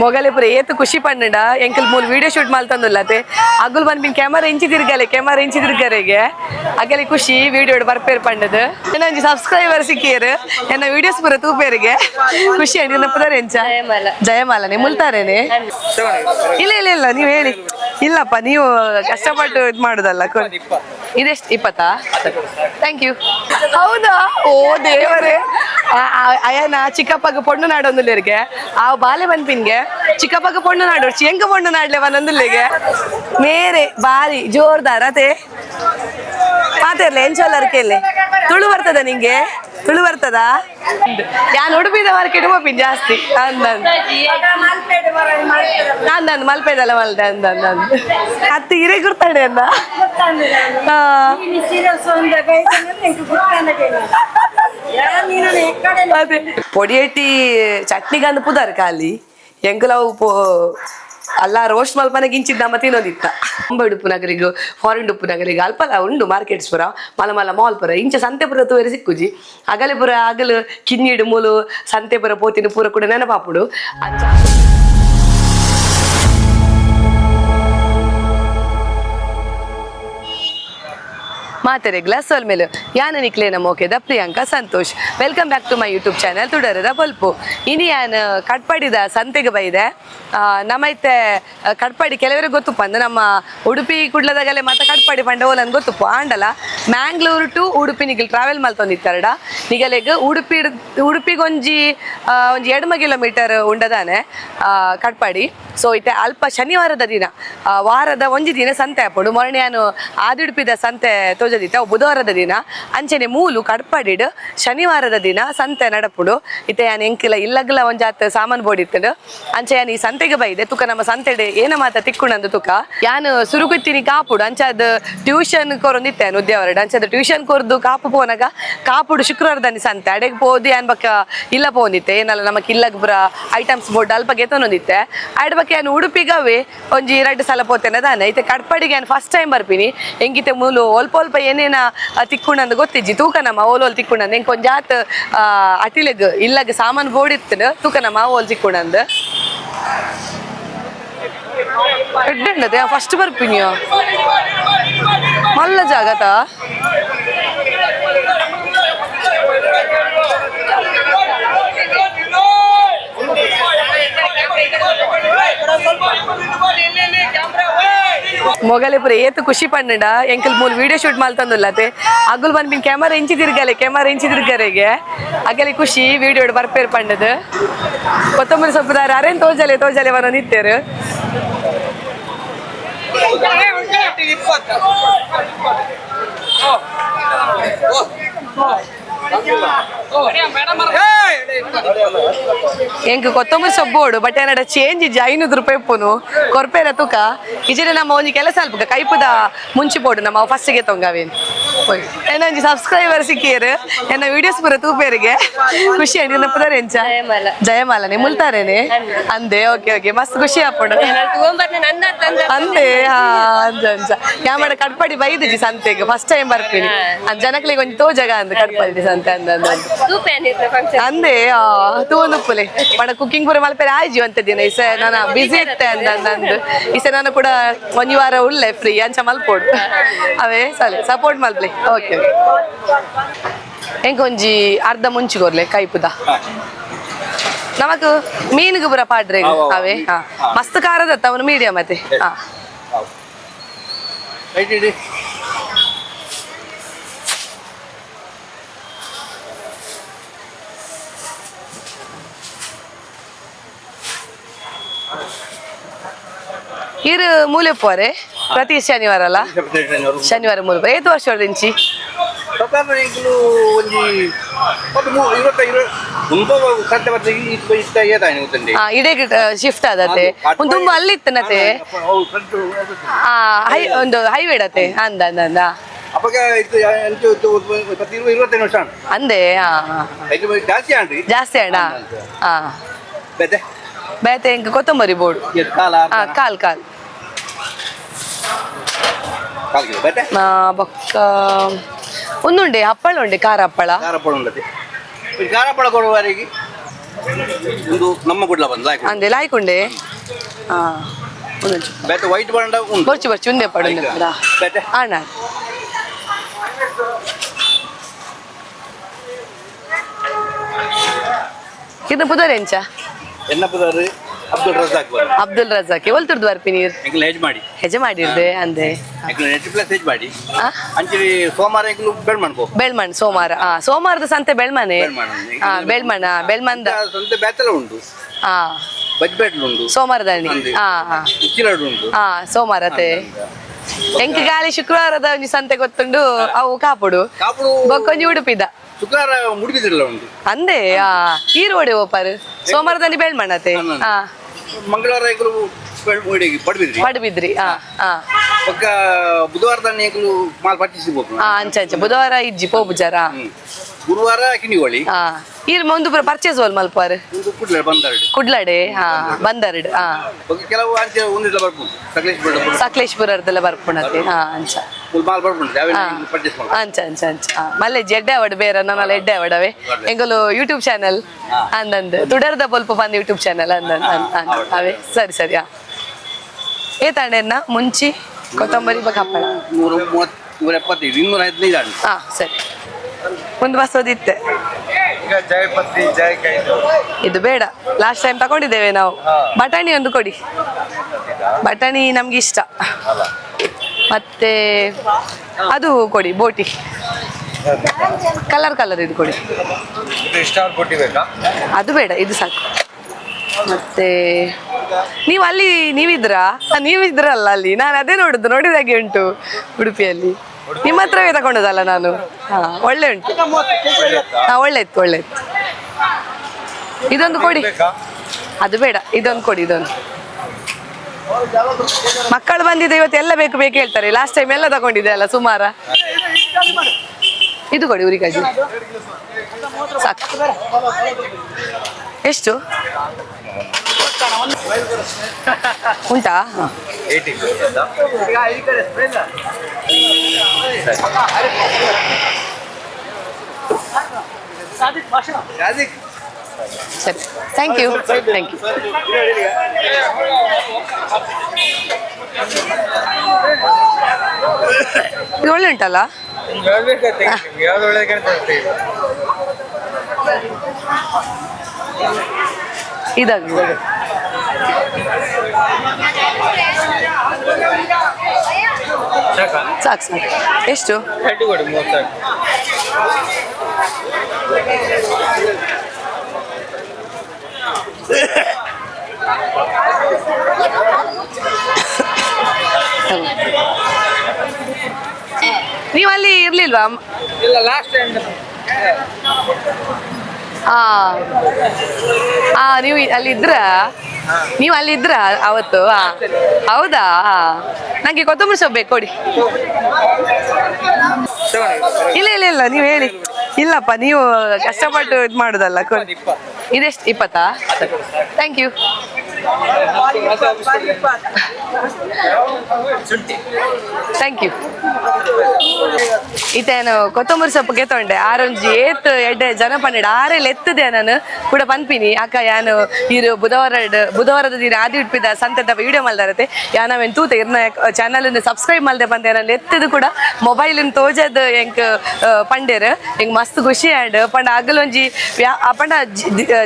ಮೊಗಲೆ ಪುರ ಏತು ಖುಷಿ ಪಂಡ ಎಂಕಲ್ ಮೂಲ ವಿಡಿಯೋ ಶೂಟ್ ಮಲ್ತಂದುಲ್ಲತೆ ಅಗುಲ್ ಬಂದ್ ಕ್ಯಾಮರಾ ಇಂಚಿ ತಿರ್ಗರೆಗೆ ಅಗಲಿ ಖುಷಿ ವಿಡಿಯೋ ಬರ್ಪೇರ್ ಪಂಡದು ಒಂಜಿ ಸಬ್ಸ್ಕ್ರೈಬರ್ ಸಿಕ್ಕಿಯರು ಎನ್ನ ವಿಡಿಯೋಸ್ ಪೂರ ತೂಪೇರಿಗೆ ಖುಷಿ ಆಗಿ ಪುದರ್ ಎಂಚ ಜಯಮಾಲನೆ ಮುಲ್ತಾರೇನೆ ಇಲ್ಲ ಇಲ್ಲ ಇಲ್ಲ ನೀವು ಹೇಳಿ ಇಲ್ಲಪ್ಪ ನೀವು ಕಷ್ಟಪಟ್ಟು ಇದು ಮಾಡುದಲ್ಲ ಇದೆಷ್ಟು 20 ಥ್ಯಾಂಕ್ ಯು ಹೌದಾ ಓ ದೇವರೇ ಅಯ್ಯನ ಚಿಕ್ಕಪ್ಪಗ ಪೊಣ್ಣು ನಾಡೊಂದುಲ್ಲೆರಿಗೆ ಆ ಬಾಲೆ ಬನ್ಪಿನ್ಗೆ ಚಿಕ್ಕಪ್ಪಗ ಪೊಣ್ಣು ನಾಡೋಡ್ಚಿ ಎಂಕ ಪೊಣ್ಣು ನಾಡ್ಲೆ ಒಂದೊಂದುಲ್ಲೆಗೆ ಮೇರೆ ಬಾರಿ ಜೋರ್ದಾರ್ ಅದೇ ಮಾತಾಡ್ಲೆ ಎಂಚೋಲ್ಲರ್ಕೆಲ್ಲಿ ತುಳು ಬರ್ತದ ನಿಂಗೆ ತುಳು ಬರ್ತದ ಯಾನ್ ಉಡುಪಿದ ಮಾರ್ಕೆಟ್ ಹೋಗ್ತೀನಿ ಜಾಸ್ತಿ ಅಂದ್ ಮಲ್ಪೆದಲ್ಲ ಮಲ್ದೆ ಅಂದ್ ಅತ್ತ ಹಿರೇ ಗುರ್ತಾಡೆ ಅಂದ పొడియేటి చట్నీ కందు పుదారు ఖాళీ ఎంకులవు ಅಲ್ಲ ರೋಸ್ಟ್ ಮಲ್ಪನೆ ಗಿಂಚಿದ್ದಮ್ಮ ತಿನ್ನೋದಿತ್ತ ಮುಂಬೈ ಉಡುಪು ನಗರಿಗೂ ಫಾರಿನ್ ಉಪ್ಪು ನಗರಿಗೆ ಅಲ್ಪಲ ಉಂಡು ಮಾರ್ಕೆಟ್ಸ್ ಪುರ ಮಲ ಮಲ ಮಾಲ್ ಪುರ ಇಂಚ ಸಂತೆ ಪುರ ತೂರಿ ಸಿಕ್ಕುಜಿ ಅಗಲಿ ಪುರ ಆಗಲು ಕಿನ್ನಿಡು ಮೂಲು ಸಂತೆ ಪುರ ಪೋತಿನ ಪೂರ ಕೂಡ ನೆನಪಾಪುಡು ಅಂಚ ಮಾತರೆ ಗ್ಲಾಸ್ ಸೋಲ್ ಮೇಲೆ ಯಾನ ನಿಕ್ಲೇನ ಮೋಕೆದ Priyanka Santosh welcome back to my YouTube channel ತುಡರದ ಬೊಲ್ಪು ಇನಿ ಯಾನು ಕಟ್ಪಾಡಿದ ಸಂತೆಗೆ ಬೈದೆ ನಮ್ಮೈತೆ ಕಟ್ಪಾಡಿ ಕೆಲವರಿಗೆ ಗೊತ್ತುಪ್ಪ ಅಂದ್ರೆ ನಮ್ಮ ಉಡುಪಿ ಕುಡ್ಲದಾಗಲೇ ಮತ್ತೆ ಕಟ್ಪಾಡಿ ಪಂಡ ಓಲನ್ ಗೊತ್ತುಪ್ಪ ಆಂಡಲ ಮ್ಯಾಂಗ್ಳೂರು ಟು ಉಡುಪಿ ನಿಗಿಲ್ ಟ್ರಾವೆಲ್ ಮಲ್ತೊಂದಿತ್ತಾರಡ ನಿಗಲೆಗ್ ಉಡುಪಿಗೊಂಜಿ ಒಂಜಿ 2 ಕಿಲೋಮೀಟರ್ ಉಂಡದಾನೆ ಕಟ್ಪಾಡಿ ಸೊ ಇತ್ತೆ ಅಲ್ಪ ಶನಿವಾರದ ದಿನ ವಾರದ ಒಂಜಿ ದಿನ ಸಂತೆ ಹಾಪಡು ಮೊರಣೆ ನಾನು ಆದಿಡುಪಿದ ಸಂತೆ ತೋಜದಿತ್ತ ಬುಧವಾರದ ದಿನ ಅಂಚನೆ ಮೂಲು ಕಟ್ಪಾಡಿಡ್ ಶನಿವಾರದ ದಿನ ಸಂತೆ ನಡಪುಡು ಇತ್ತೆ ಯಾನ್ ಎಂಕಿಲ ಇಲ್ಲಗ್ಲ ಒಂಜಾತ್ ಸಾಮಾನು ಬೋಡಿತ್ತಡು ಅಂಚೆ ಯಾನ್ ಈ ಸಂತೆಗೆ ಬೈದೆ ತುಕ ನಮ್ಮ ಸಂತೆಡೆ ಏನ ಮಾತ ತಿಕ್ಕುಣಂದು ತುಕ ಯಾನು ಸುರುಗುತ್ತಿನಿ ಕಾಪುಡು ಅಂಚಾದ ಟ್ಯೂಷನ್ ಕೊರೊಂದಿತ್ತೆ ಉದ್ಯಾವರಡ್ ಅಂಚಾದ ಟ್ಯೂಷನ್ ಕೊರ್ದು ಕಾಪು ಪೋನಾಗ ಕಾಪುಡು ಶುಕ್ರವಾರದನಿ ಸಂತೆ ಅಡೆಗೆ ಪೋದಿ ಅನ್ ಬಕ್ಕ ಇಲ್ಲ ಪೋಂದಿತ್ತೆ ಏನಲ್ಲ ನಮಕ್ ಇಲ್ಲಗ್ ಬುರ ಐಟಮ್ಸ್ ಬೋರ್ಡ್ ಅಲ್ಪ ಗೆತನೊಂದಿತ್ತೆ ಅಡ್ ಬಕ್ಕ ಯಾನು ಉಡುಪಿಗವೆ ಒಂಜಿ 2 ಸಲ ಪೋತೇನೆ ದಾನೆ ಐತೆ ಕಟ್ಪಾಡಿಗೆ ಯಾನು ಫಸ್ಟ್ ಟೈಮ್ ಬರ್ಪಿನಿ ಎಂಗಿತೆ ಮೂಲು ಒಲ್ಪ ಏನೇನ ತಿಕ್ಕುಣಂದು ಗೊತ್ತಿಜ್ಜಿ ತೂಕ ನಮ್ಮ ಓಲೋಲ್ ತಿಕ್ಕುಣಂದು ಎಂಕ್ ಒಂಜಾತ್ ಅಟಿಲೆಗ್ ಇಲ್ಲಗ್ ಸಾಮಾನು ಬೋಡಿತ್ತು ತೂಕ ನಮ್ಮ ಓಲ್ ತಿಕ್ಕುಣಂದು ಎಡ್ಡಂಡದೆ ಫಸ್ಟ್ ಬರ್ಪಿನಿಯೋ ಮಲ್ಲ ಜಾಗತ ಮೊಗಲೆ ಪುರ ಏತು ಖುಷಿ ಪಂಡ ಎಂಕಲ್ ಮೂಲ ವಿಡಿಯೋ ಶೂಟ್ ಮಲ್ತಂದುಲ್ಲತೆ ಅಗುಲ್ ಬಂದ್ ಕ್ಯಾಮರಾ ಇಂಚಿ ತಿರ್ಗರೆಗೆ ಅಗಲಿ ಖುಷಿ ವಿಡಿಯೋ ಬರ್ಪೇರ್ ಪಂಡದು ಕೊತ್ತಂಬರಿ ಸೊಪ್ಪುದಾರ ಅರೇನ್ ತೋಜಲೆ ಬರೋನಿತ್ತೇರು ಎಂಕ್ ಕೊತ್ತಂಬರಿ ಸೊಬ್ಬೋಡು ಬಟ್ ಏನಾಡ ಚೇಂಜ್ ಇಜ್ಜಿ 500 ರೂಪಾಯಿ ಪೋನು ಕೊರ್ಪೇರ ತೂಕ ಇಜೆ ನಮ್ಮ ಒಂಜಿ ಕೆಲಸ ಅಲ್ಪ ಕೈಪುದ ಮುಂಚಿ ಪೋಡು ನಮ್ಮ ಫಸ್ಟ್ ಗೆ ತೊಂಗಾವೇನು ಎನ್ನ ಒಂಜಿ ಸಬ್ಸ್ಕ್ರೈಬರ್ ಸಿಕ್ಕಿಯರು ಎನ್ನ ವಿಡಿಯೋಸ್ ಪೂರ ತೂಪೇರಿಗೆ ಖುಷಿ ಆಗಿ ನಿನ್ನ ಪುದರ್ ಎಂಚ ಜಯಮಾಲನೆ ಮುಲ್ತಾರೇನೆ ಅಂದೆ ಓಕೆ ಮಸ್ತ್ ಖುಷಿ ಆಪೋಡು ಅಂದೆ ಅಂಜ ಯಾಮಡ ಕಟ್ಪಾಡಿ ಬೈದಿಜಿ ಸಂತೆಗೆ ಫಸ್ಟ್ ಟೈಮ್ ಬರ್ತೀನಿ ಜನಕ್ಲಿಗೆ ಒಂಜಿ ತೋಜಗ ಅಂದ ಕಟ್ಪಾಡಿ ಸಂತೆ ಅಂದೆ ತೂಂದುಪ್ಪುಲೆ ಪಡ ಕುಕಿಂಗ್ ಪೂರ ಮಲ್ಪೇರೆ ಆಯ್ಜಿ ಅಂತ ದಿನ ಇಸ ನಾನು ಬಿಸಿ ಇತ್ತೆ ಅಂದು ಇಸ ನಾನು ಕೂಡ ಒಂಜಿ ವಾರ ಉಳ್ಳೆ ಫ್ರೀ ಅಂಚ ಮಲ್ಪೋಡು ಅವೇ ಸರಿ ಸಪೋರ್ಟ್ ಮಲ್ಪಲೆ ಓಕೆ ಎಂಕೊಂಜಿ ಅರ್ಧ ಮುಂಚಿ ಕೊರ್ಲೆ ಕೈಪುದ ನಮಕ್ ಮೀನಿಗೆ ಪೂರ ಪಾಡ್ರೆ ಅವೇ ಮಸ್ತ್ ಖಾರದತ್ತ ಅವನು ಮೀಡಿಯಂ ಮತ್ತೆ ಇರು ಮೂಲೆ ಪೋರೆ ಪ್ರತಿ ಶನಿವಾರ ಅಲ್ಲ ಶನಿವಾರ ಮೂಲೆ ಐದು ವರ್ಷ ಇಂಚಿ ಇಡೇ ಶಿಫ್ಟ್ ಆದತೆ ಒಂದು ತುಂಬಾ ಅಲ್ಲಿತ್ತನತೆ ಒಂದು ಹೈವೇ ಡತೆ ಅಂದ ಅಂದೆ ಜಾಸ್ತಿ ಅಣ್ಣ ಬೇತೆ ಇಂಕ ಕೊತ್ತಂಬರಿ ಬೋರ್ಡ್ ಕಾಲ್ ಬೊಕ್ಕ ಒಂದುಂಡೆ ಹಪ್ಪಳ ಉಂಡೆ ಖಾರ ಹಪ್ಪಳ ಕೊಡುವವರೆಗೆ ಒಂದು ನಮ್ಮ ಗುಡ್ಲ ಬಂದು ಅಂದೆ ಲಾಯ್ಕೊಂಡೆ ಬೇಟೆ ವೈಟ್ ಬಂಡ ಬರ್ಚು ಬರ್ಚು ಉಂದೆ ಪಡ ಬೇಟೆ ಅಣ್ಣ ಇದು ಪುದರ್ ಎಂಚ ಎನ್ನ ಪುದರ್ ಅಬ್ದುಲ್ ರಜಾಕ್ ಒಲ್ತುರ್ದು ಬರ್ಪಿ ನೀರು ಹೆಜ ಮಾಡಿರ್ದೆ ಅಂದೆ ಸೋಮವಾರ ಬೆಳ್ಮಣ್ ಸೋಮವಾರ ಸೋಮವಾರದ ಸಂತೆ ಬೆಳ್ಮನೆ ಬೆಳ್ಮಣ ಬೆಳ್ಮಂದ ಸಂತೆ ಬೇತಲ ಉಂಟು ಸೋಮವಾರದಲ್ಲಿ ಸೋಮವಾರತೆ ಎಂಕ್ ಗಾಲಿ ಶುಕ್ರವಾರದ ಒಂಜಿ ಸಂತೆ ಗೊತ್ತುಂಡು ಅವು ಕಾಪುಡು ಬೊಕ್ಕೊಂಜಿ ಉಡುಪಿದ ಶುಕ್ರವಾರ ಮುಡಿಬಿದ್ರಲ್ಲ ಉಂಟು ಅಂದೆ ಈರುವಡೆ ಓಪಾರು ಸೋಮವಾರದಲ್ಲಿ ಬೆಳ್ಮಣ್ಣತೆ ಮಂಗಳವಾರ ಪಡುಬಿದ್ರಿ ಬುಧವಾರದ ಮಾಲ್ ಪರ್ಚೇಸ್ ಅಂಚ ಅಂಚ ಬುಧವಾರ ಇಜ್ಜಿ ಪೋಪುಜಾರ ಗುರುವಾರ ಕಿಣಿಗೋಳಿ ಈರ್ ಒಂದು ಪರ್ಚೇಸ್ ಹೋಲ್ ಮಲ್ಪಾರ್ ಕುಡ್ಲಡೆ ಬಂದರ್ಡ್ ಕೆಲವು ಸಕಲೇಶ್ಪುರದೆಲ್ಲ ಬರ್ಪುಣತೆ ಅಂಚ ಅಂಚ ಅಂಚ ಅಂಚ ಮಲ್ಲೆ ಎಡ್ಡೆ ಅವಡ್ ಬೇರೆ ನನ್ನೆಲ್ಲ ಎಡ್ಡೆ ಅವಡವೆ ಎಂಗಲು ಯೂಟ್ಯೂಬ್ ಚಾನಲ್ ಅಂದಂದು ತುಡರ್ದ ಬೊಲ್ಪ ಬಂದ ಯೂಟ್ಯೂಬ್ ಚಾನಲ್ ಅವೇ ಸರಿ ಸರಿ ಏತಾಂಡೆನ್ನ ಮುಂಚಿ ಕೊತ್ತಂಬರಿ ಹಪ್ಪಳ 275 ಸರಿ ಒಂದು ಬಸ್ ಓದಿತ್ತೆ ಇದು ಬೇಡ ಲಾಸ್ಟ್ ಟೈಮ್ ತಗೊಂಡಿದ್ದೇವೆ ನಾವು ಬಟಾಣಿ ಒಂದು ಕೊಡಿ ಬಟಾಣಿ ನಮ್ಗೆ ಇಷ್ಟ ಮತ್ತೆ ಅದು ಕೊಡಿ ಬೋಟಿ ಕಲರ್ ಇದು ಕೊಡಿ ಅದು ಬೇಡ ಇದು ಸಾಕು ಮತ್ತೆ ನೀವಿದ್ರಲ್ಲ ಅಲ್ಲಿ ನಾನು ಅದೇ ನೋಡಿದಾಗೆ ಉಂಟು ಉಡುಪಿಯಲ್ಲಿ ನಿಮ್ಮ ಹತ್ರವೇ ತಗೊಂಡದಲ್ಲ ನಾನು ಒಳ್ಳೆ ಉಂಟು ಒಳ್ಳೆ ಇತ್ತು ಇದೊಂದು ಕೊಡಿ ಅದು ಬೇಡ ಇದೊಂದು ಕೊಡಿ ಇದೊಂದು ಮಕ್ಕಳು ಬಂದಿದೆ ಇವತ್ತು ಎಲ್ಲ ಬೇಕು ಹೇಳ್ತಾರೆ ಲಾಸ್ಟ್ ಟೈಮ್ ಎಲ್ಲ ತಗೊಂಡಿದೆ ಅಲ್ಲ ಸುಮಾರ ಇದು ಕೊಡಿ ಉರಿಕಾಜಿ ಸಾಕು ಎಷ್ಟು ಉಂಟಾ ಸರಿ ಥ್ಯಾಂಕ್ ಯು ಇದು ಒಳ್ಳೆ ಉಂಟಲ್ಲ ಇದಾಗಿ ಸಾಕು ಎಷ್ಟು ನೀವು ಅಲ್ಲಿ ಇರ್ಲಿಲ್ವಾ ನೀವು ಅಲ್ಲಿದ್ರ ಅವತ್ತು ಹೌದಾ ನಂಗೆ ಕೊತ್ತಂಬರಿ ಸೊಪ್ಪು ಬೇಕು ಕೊಡಿ ಇಲ್ಲ ನೀವು ಹೇಳಿ ಇಲ್ಲಪ್ಪ ನೀವು ಕಷ್ಟಪಟ್ಟು ಇದು ಮಾಡುದಲ್ಲ ಇದೆಷ್ಟು 20 ಥ್ಯಾಂಕ್ ಯು ಥ್ಯಾಂಕ್ ಯು ಇತೇನು ಕೊತ್ತಂಬರಿ ಸೊಪ್ಪು ತೊಂಡೆ ಆರೊಂಜಿ ಏತ್ ಎಡ್ಡೆ ಜನ ಪನ್ನೆಡು ಆರೆಲ್ಲ ಎತ್ತದೆ ನಾನು ಕೂಡ ಪನ್ಪಿನಿ ಅಕ್ಕ ಯಾನು ಇರು ಬುಧವಾರದ ದಿನ ಆದಿ ಉಟ್ಪಿದ ಸಂತೆದ ವಿಡಿಯೋ ಮಲ್ದಾರತೆ ಯಾನವೇನು ತೂತೆ ಇರ್ನ ಚಾನಲ್ ಸಬ್ಸ್ಕ್ರೈಬ್ ಮಲ್ದೆ ಬಂದೆ ನಾನು ಎತ್ತದು ಕೂಡ ಮೊಬೈಲ್ ತೋಜದ್ ಎಂಕ್ ಪಂಡೇರ್ ಎಂಗ್ ಮಸ್ತ್ ಖುಷಿ ಆಂಡ್ ಪಂಡ ಅಗಲೊಂಜಿ ಪಂಡ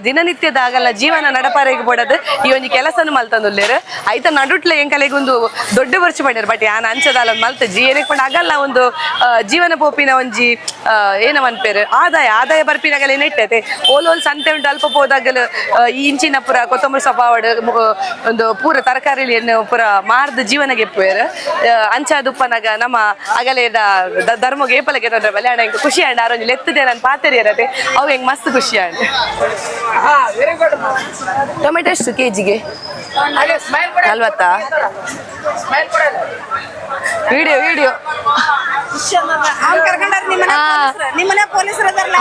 ದಿನನಿತ್ಯದ ಆಗಲ್ಲ ಜೀವನ ನಡಪಾರಿಗೆ ಬೋಡದು ಈ ಒಂಜಿ ಕೆಲಸನು ಮಲ್ತಂದುಲ್ಲೇರು ಐತ ನಡುಟ್ಲೆ ಎಂಕಲೆಗೆ ಒಂದು ದೊಡ್ಡ ವರ್ಷ ಮಾಡ್ಯಾರ ಬಟ್ ಯಾನ್ ಅಂಚದಲ್ಲ ಮಲ್ತ ಏನಕ್ಕೆ ಪಂಡ ಆಗಲ್ಲ ಒಂದು ಜೀವನ ಪೋಪಿನ ಒಂಜಿ ಏನವನ್ಪೇರು ಆದಾಯ ಬರ್ಪಿನಾಗಲ್ಲ ನೆಟ್ಟೈತೆ ಓಲ್ ಸಂತೆ ಉಂಟು ಅಲ್ಪ ಹೋದಾಗಲು ಇಂಚಿನ ಪುರ ಕೊತ್ತಂಬರಿ ಸೊಪ್ಪಾವಡ್ ಒಂದು ಪೂರ ತರಕಾರಿಯನ್ನು ಪುರ ಮಾರ್ದ ಜೀವನ ಗೆಪ್ಪುವೇರು ಅಂಚಾದುಪ್ಪನಾಗ ನಮ್ಮ ಅಗಲೇದ ಧರ್ಮಗೆ ಏಪಲಕ್ಕೆ ತೊಂದ್ರೆ ಬಲೆ ಅಣ್ಣ ಹೆಂಗೆ ಖುಷಿ ಅಂಡ್ ಆರೊಂಜಿ ಲೆತ್ತದೆ ನಾನು ಪಾತರಿ ಇರತ್ತೆ ಅವು ಹೆಂಗೆ ಮಸ್ತ್ ಖುಷಿ ಅಂಡ್ ಟೊಮೆಟೊ ಎಷ್ಟು ಕೆಜಿಗೆ 40 ವಿಡಿಯೋ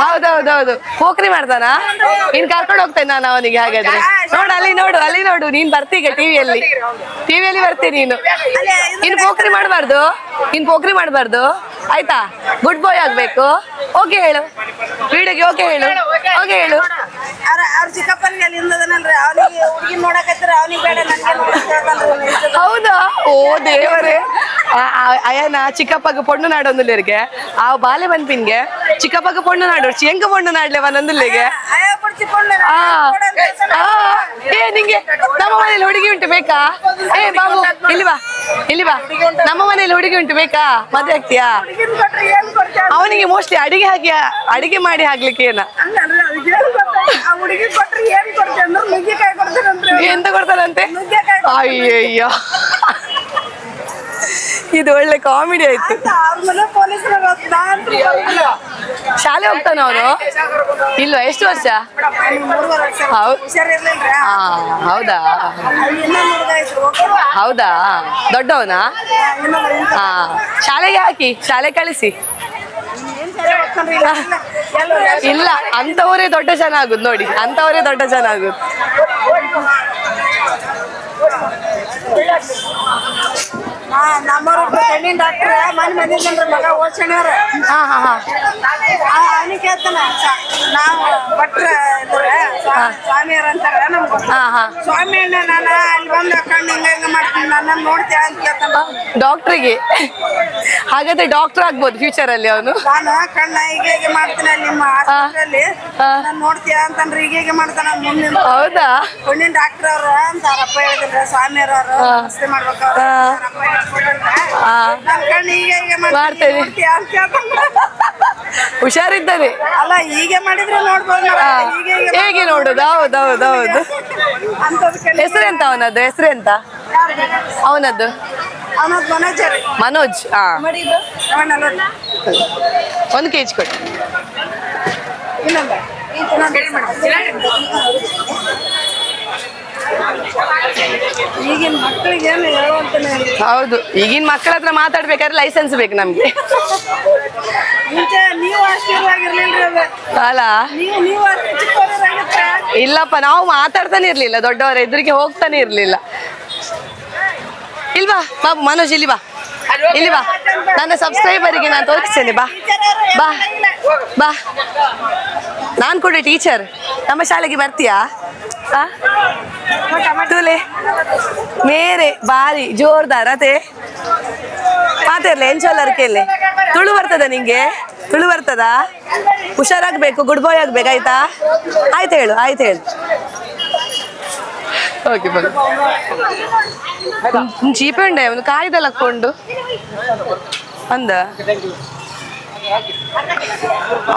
ಹೌದೌದೌದು ಪೋಖ್ರಿ ಮಾಡ್ತಾನ ನೀನ್ ಕರ್ಕೊಂಡು ಹೋಗ್ತೇನೆ ನಾನು ಅವನಿಗೆ ಹಾಗಾದ್ರೆ ನೋಡು ನೀನ್ ಬರ್ತೀಗ ಟಿವಿಯಲ್ಲಿ ಬರ್ತೀನಿ ನೀನು ಪೋಖ್ರಿ ಮಾಡಬಾರ್ದು ಇನ್ ಪೋಖ್ರಿ ಮಾಡಬಾರ್ದು ಆಯ್ತಾ. ಗುಡ್ ಬಾಯ್ ಆಗ್ಬೇಕು. ಓಕೆ ಹೇಳು ವಿಡಿಯೋಗೆ. ಓಕೆ ಹೇಳು. ಓಕೆ ಹೇಳು. ಅವ್ರ ಚಿಕ್ಕಪ್ಪನಿಗೆ ಅಲ್ಲಿ ಇಂದದನಲ್ರಿ ಅವನಿಗೆ ಹುಡುಗಿ ನೋಡಕತ್ತಿರ ಅವನಿಗೆ ಬೇಡ ನನಗೆ. ಹೌದಾ? ಓ ದೇವರೇ. ಅಯ್ಯನ ಚಿಕ್ಕಪ್ಪಗ ಪೊಣ್ಣು ನಾಡೊಂದುಲ್ಲೆರಿಗೆ ಆ ಬಾಲೆ ಬನ್ಪಿನ್ಗೆ ಚಿಕ್ಕಪ್ಪಗ ಪೊಣ್ಣು ನಾಡು ಎಂಕ ಪೊಣ್ಣು ನಾಡ್ಲೆ ಒಂದೊಂದುಲ್ಲೆಗೆ. ಏ ನಿಂಗೆ ನಮ್ಮ ಮನೇಲಿ ಹುಡುಗಿ ಉಂಟು ಬೇಕಾ? ಏ ಬಾಬು ಇಲ್ಲಿ ಬಾ ಇಲ್ಲಿ ಬಾ. ನಮ್ಮ ಮನೇಲಿ ಹುಡುಗಿ ಉಂಟು ಬೇಕಾ? ಮದ್ವೆ ಆಗ್ತೀಯಾ? ಅವನಿಗೆ ಮೋಸ್ಟ್ಲಿ ಅಡಿಗೆ ಮಾಡಿ ಹಾಕ್ಲಿಕ್ಕೆ ಏನ ಎಂತ ಕೊಡ್ತಾನಂತೆ? ಅಯ್ಯಯ್ಯೋ ಇದು ಒಳ್ಳೆ ಕಾಮಿಡಿ ಆಯ್ತು. ಶಾಲೆ ಹೋಗ್ತಾನ ಅವನು? ಇಲ್ವಾ? ಎಷ್ಟು ವರ್ಷ? ಹೌದಾ ಹೌದಾ ದೊಡ್ಡವನಾ? ಹಾ ಶಾಲೆಗೆ ಹಾಕಿ ಶಾಲೆ ಕಳಿಸಿ. ಇಲ್ಲ ಅಂತವರೇ ದೊಡ್ಡ ಜನ ಆಗುದು ನೋಡಿ, ಅಂತವರೇ ದೊಡ್ಡ ಜನ ಆಗುದು. ನಮ್ಮವ್ರ ಹೆಣ್ಣಿನ ಡಾಕ್ಟ್ರ ಮನೆ ಬಂದಿದ್ದಂದ್ರ ಮಗ ಓದ್ಸಣ್ಯವ್ರ. ಅವನಿಗೆ ಕೇಳ್ತಾನ ನಾವು ಭಟ್ರ ಸ್ವಾಮಿಯವ್ರ ಅಂತಾರ ನಮ್ಗ. ಸ್ವಾಮಿ ಅಣ್ಣ ನಾನು ಅಲ್ಲಿ ಬಂದ ಕಣ್ಣು ಹಿಂಗ ಮಾಡ್ತೀನಿ ನನ್ನ ನೋಡ್ತೀಯ ಅಂತ ಕೇಳ್ತಾನ ಡಾಕ್ಟ್ರಿಗೆ. ಹಾಗಾದ್ರೆ ಡಾಕ್ಟರ್ ಆಗ್ಬೋದು ಫ್ಯೂಚರ್ ಅಲ್ಲಿ ಅವನು. ನಾನು ಕಣ್ಣ ಹೀಗೆ ಮಾಡ್ತೀನಿ ಅಲ್ಲಿ ನಿಮ್ಮ ಆಸ್ಪತ್ರೆಯಲ್ಲಿ ನಾನು ನೋಡ್ತೀಯ ಅಂತಂದ್ರೆ ಹೀಗೆ ಮಾಡ್ತಾನ ಮುಂದಿನ. ಹೌದಾ? ಹೆಣ್ಣಿನ ಡಾಕ್ಟರ್ ಅವ್ರ ಅಂತ ಅವರಪ್ಪ ಹೇಳಿದ್ರ ಸ್ವಾಮಿಯವ್ರವ್ರು ನಮಸ್ತೆ ಮಾಡ್ಬೇಕು. ಮಾಡ್ತೇನೆ ಹುಷಾರಿದ್ದಾನೆ. ಅಲ್ಲ ಹೀಗೆ ಮಾಡಿದ್ರೆ ನೋಡ್ಬೋದು. ಹೇಗೆ ನೋಡುದು? ಹೌದೌದೌದು. ಹೆಸರೆಂತ ಅವನದ್ದು? ಹೆಸರೆಂತ ಅವನದ್ದು? ಮನೋಜ್. ಹಾ 1 kg ಕೊಡಿ. ಈಗಿನ ಮಕ್ಕಳಿಗೆ ಏನು ಹೇಳುವಂತಾನೆ. ಹೌದು ಈಗಿನ ಮಕ್ಕಳ ಹತ್ರ ಮಾತಾಡ್ಬೇಕಾದ್ರೆ ಲೈಸೆನ್ಸ್ ಬೇಕು ನಮ್ಗೆ. ಮುಂಚೆ ನೀವು ಅಷ್ಟಿರ್ಲಿಲ್ರಿ ಅದು ಅಲ್ಲ? ನೀವು ಅಷ್ಟು ಚಿಕ್ಕವರಾಗಿದ್ರೆ ಇಲ್ಲಪ್ಪ ನಾವು ಮಾತಾಡ್ತಾನೆ ಇರ್ಲಿಲ್ಲ, ದೊಡ್ಡವರ ಎದುರಿಗೆ ಹೋಗ್ತಾನೆ ಇರ್ಲಿಲ್ಲ. ಇಲ್ವಾ ಬಾಬು? ಮನೋಜ್ ಇಲ್ಲಿ ಬಾ, ಇಲ್ಲಿ ಬಾ. ನನ್ನ ಸಬ್ಸ್ಕ್ರೈಬರಿಗೆ ನಾನು ತೋರಿಸ್ತೇನೆ. ಬಾ ಬಾ ಬಾ. ನಾನು ಕೂಡ ಟೀಚರ್. ನಮ್ಮ ಶಾಲೆಗೆ ಬರ್ತೀಯಾ? ತುಲೆ ಮೇರೆ ಬಾರಿ ಜೋರ್ದಾರ್ ಅದೇ ಮಾತಾಡ್ಲೆ ಎಂಚೋಲ್ಲರ್ ಕೇಳಿ. ತುಳು ಬರ್ತದ ನಿಂಗೆ? ತುಳು ಬರ್ತದ? ಹುಷಾರಾಗ್ಬೇಕು, ಗುಡ್ ಬಾಯ್ ಆಗ್ಬೇಕು ಆಯ್ತಾ? ಆಯ್ತು ಹೇಳು, ಆಯ್ತು ಹೇಳು. ಓಕೆ ಬನ್ನಿ. ಚೀಪೆ ಉಂಡೆ ಒಂದು ಕಾಯ್ದೆಲ್ಲ ಹಾಕೊಂಡು ಅಂದ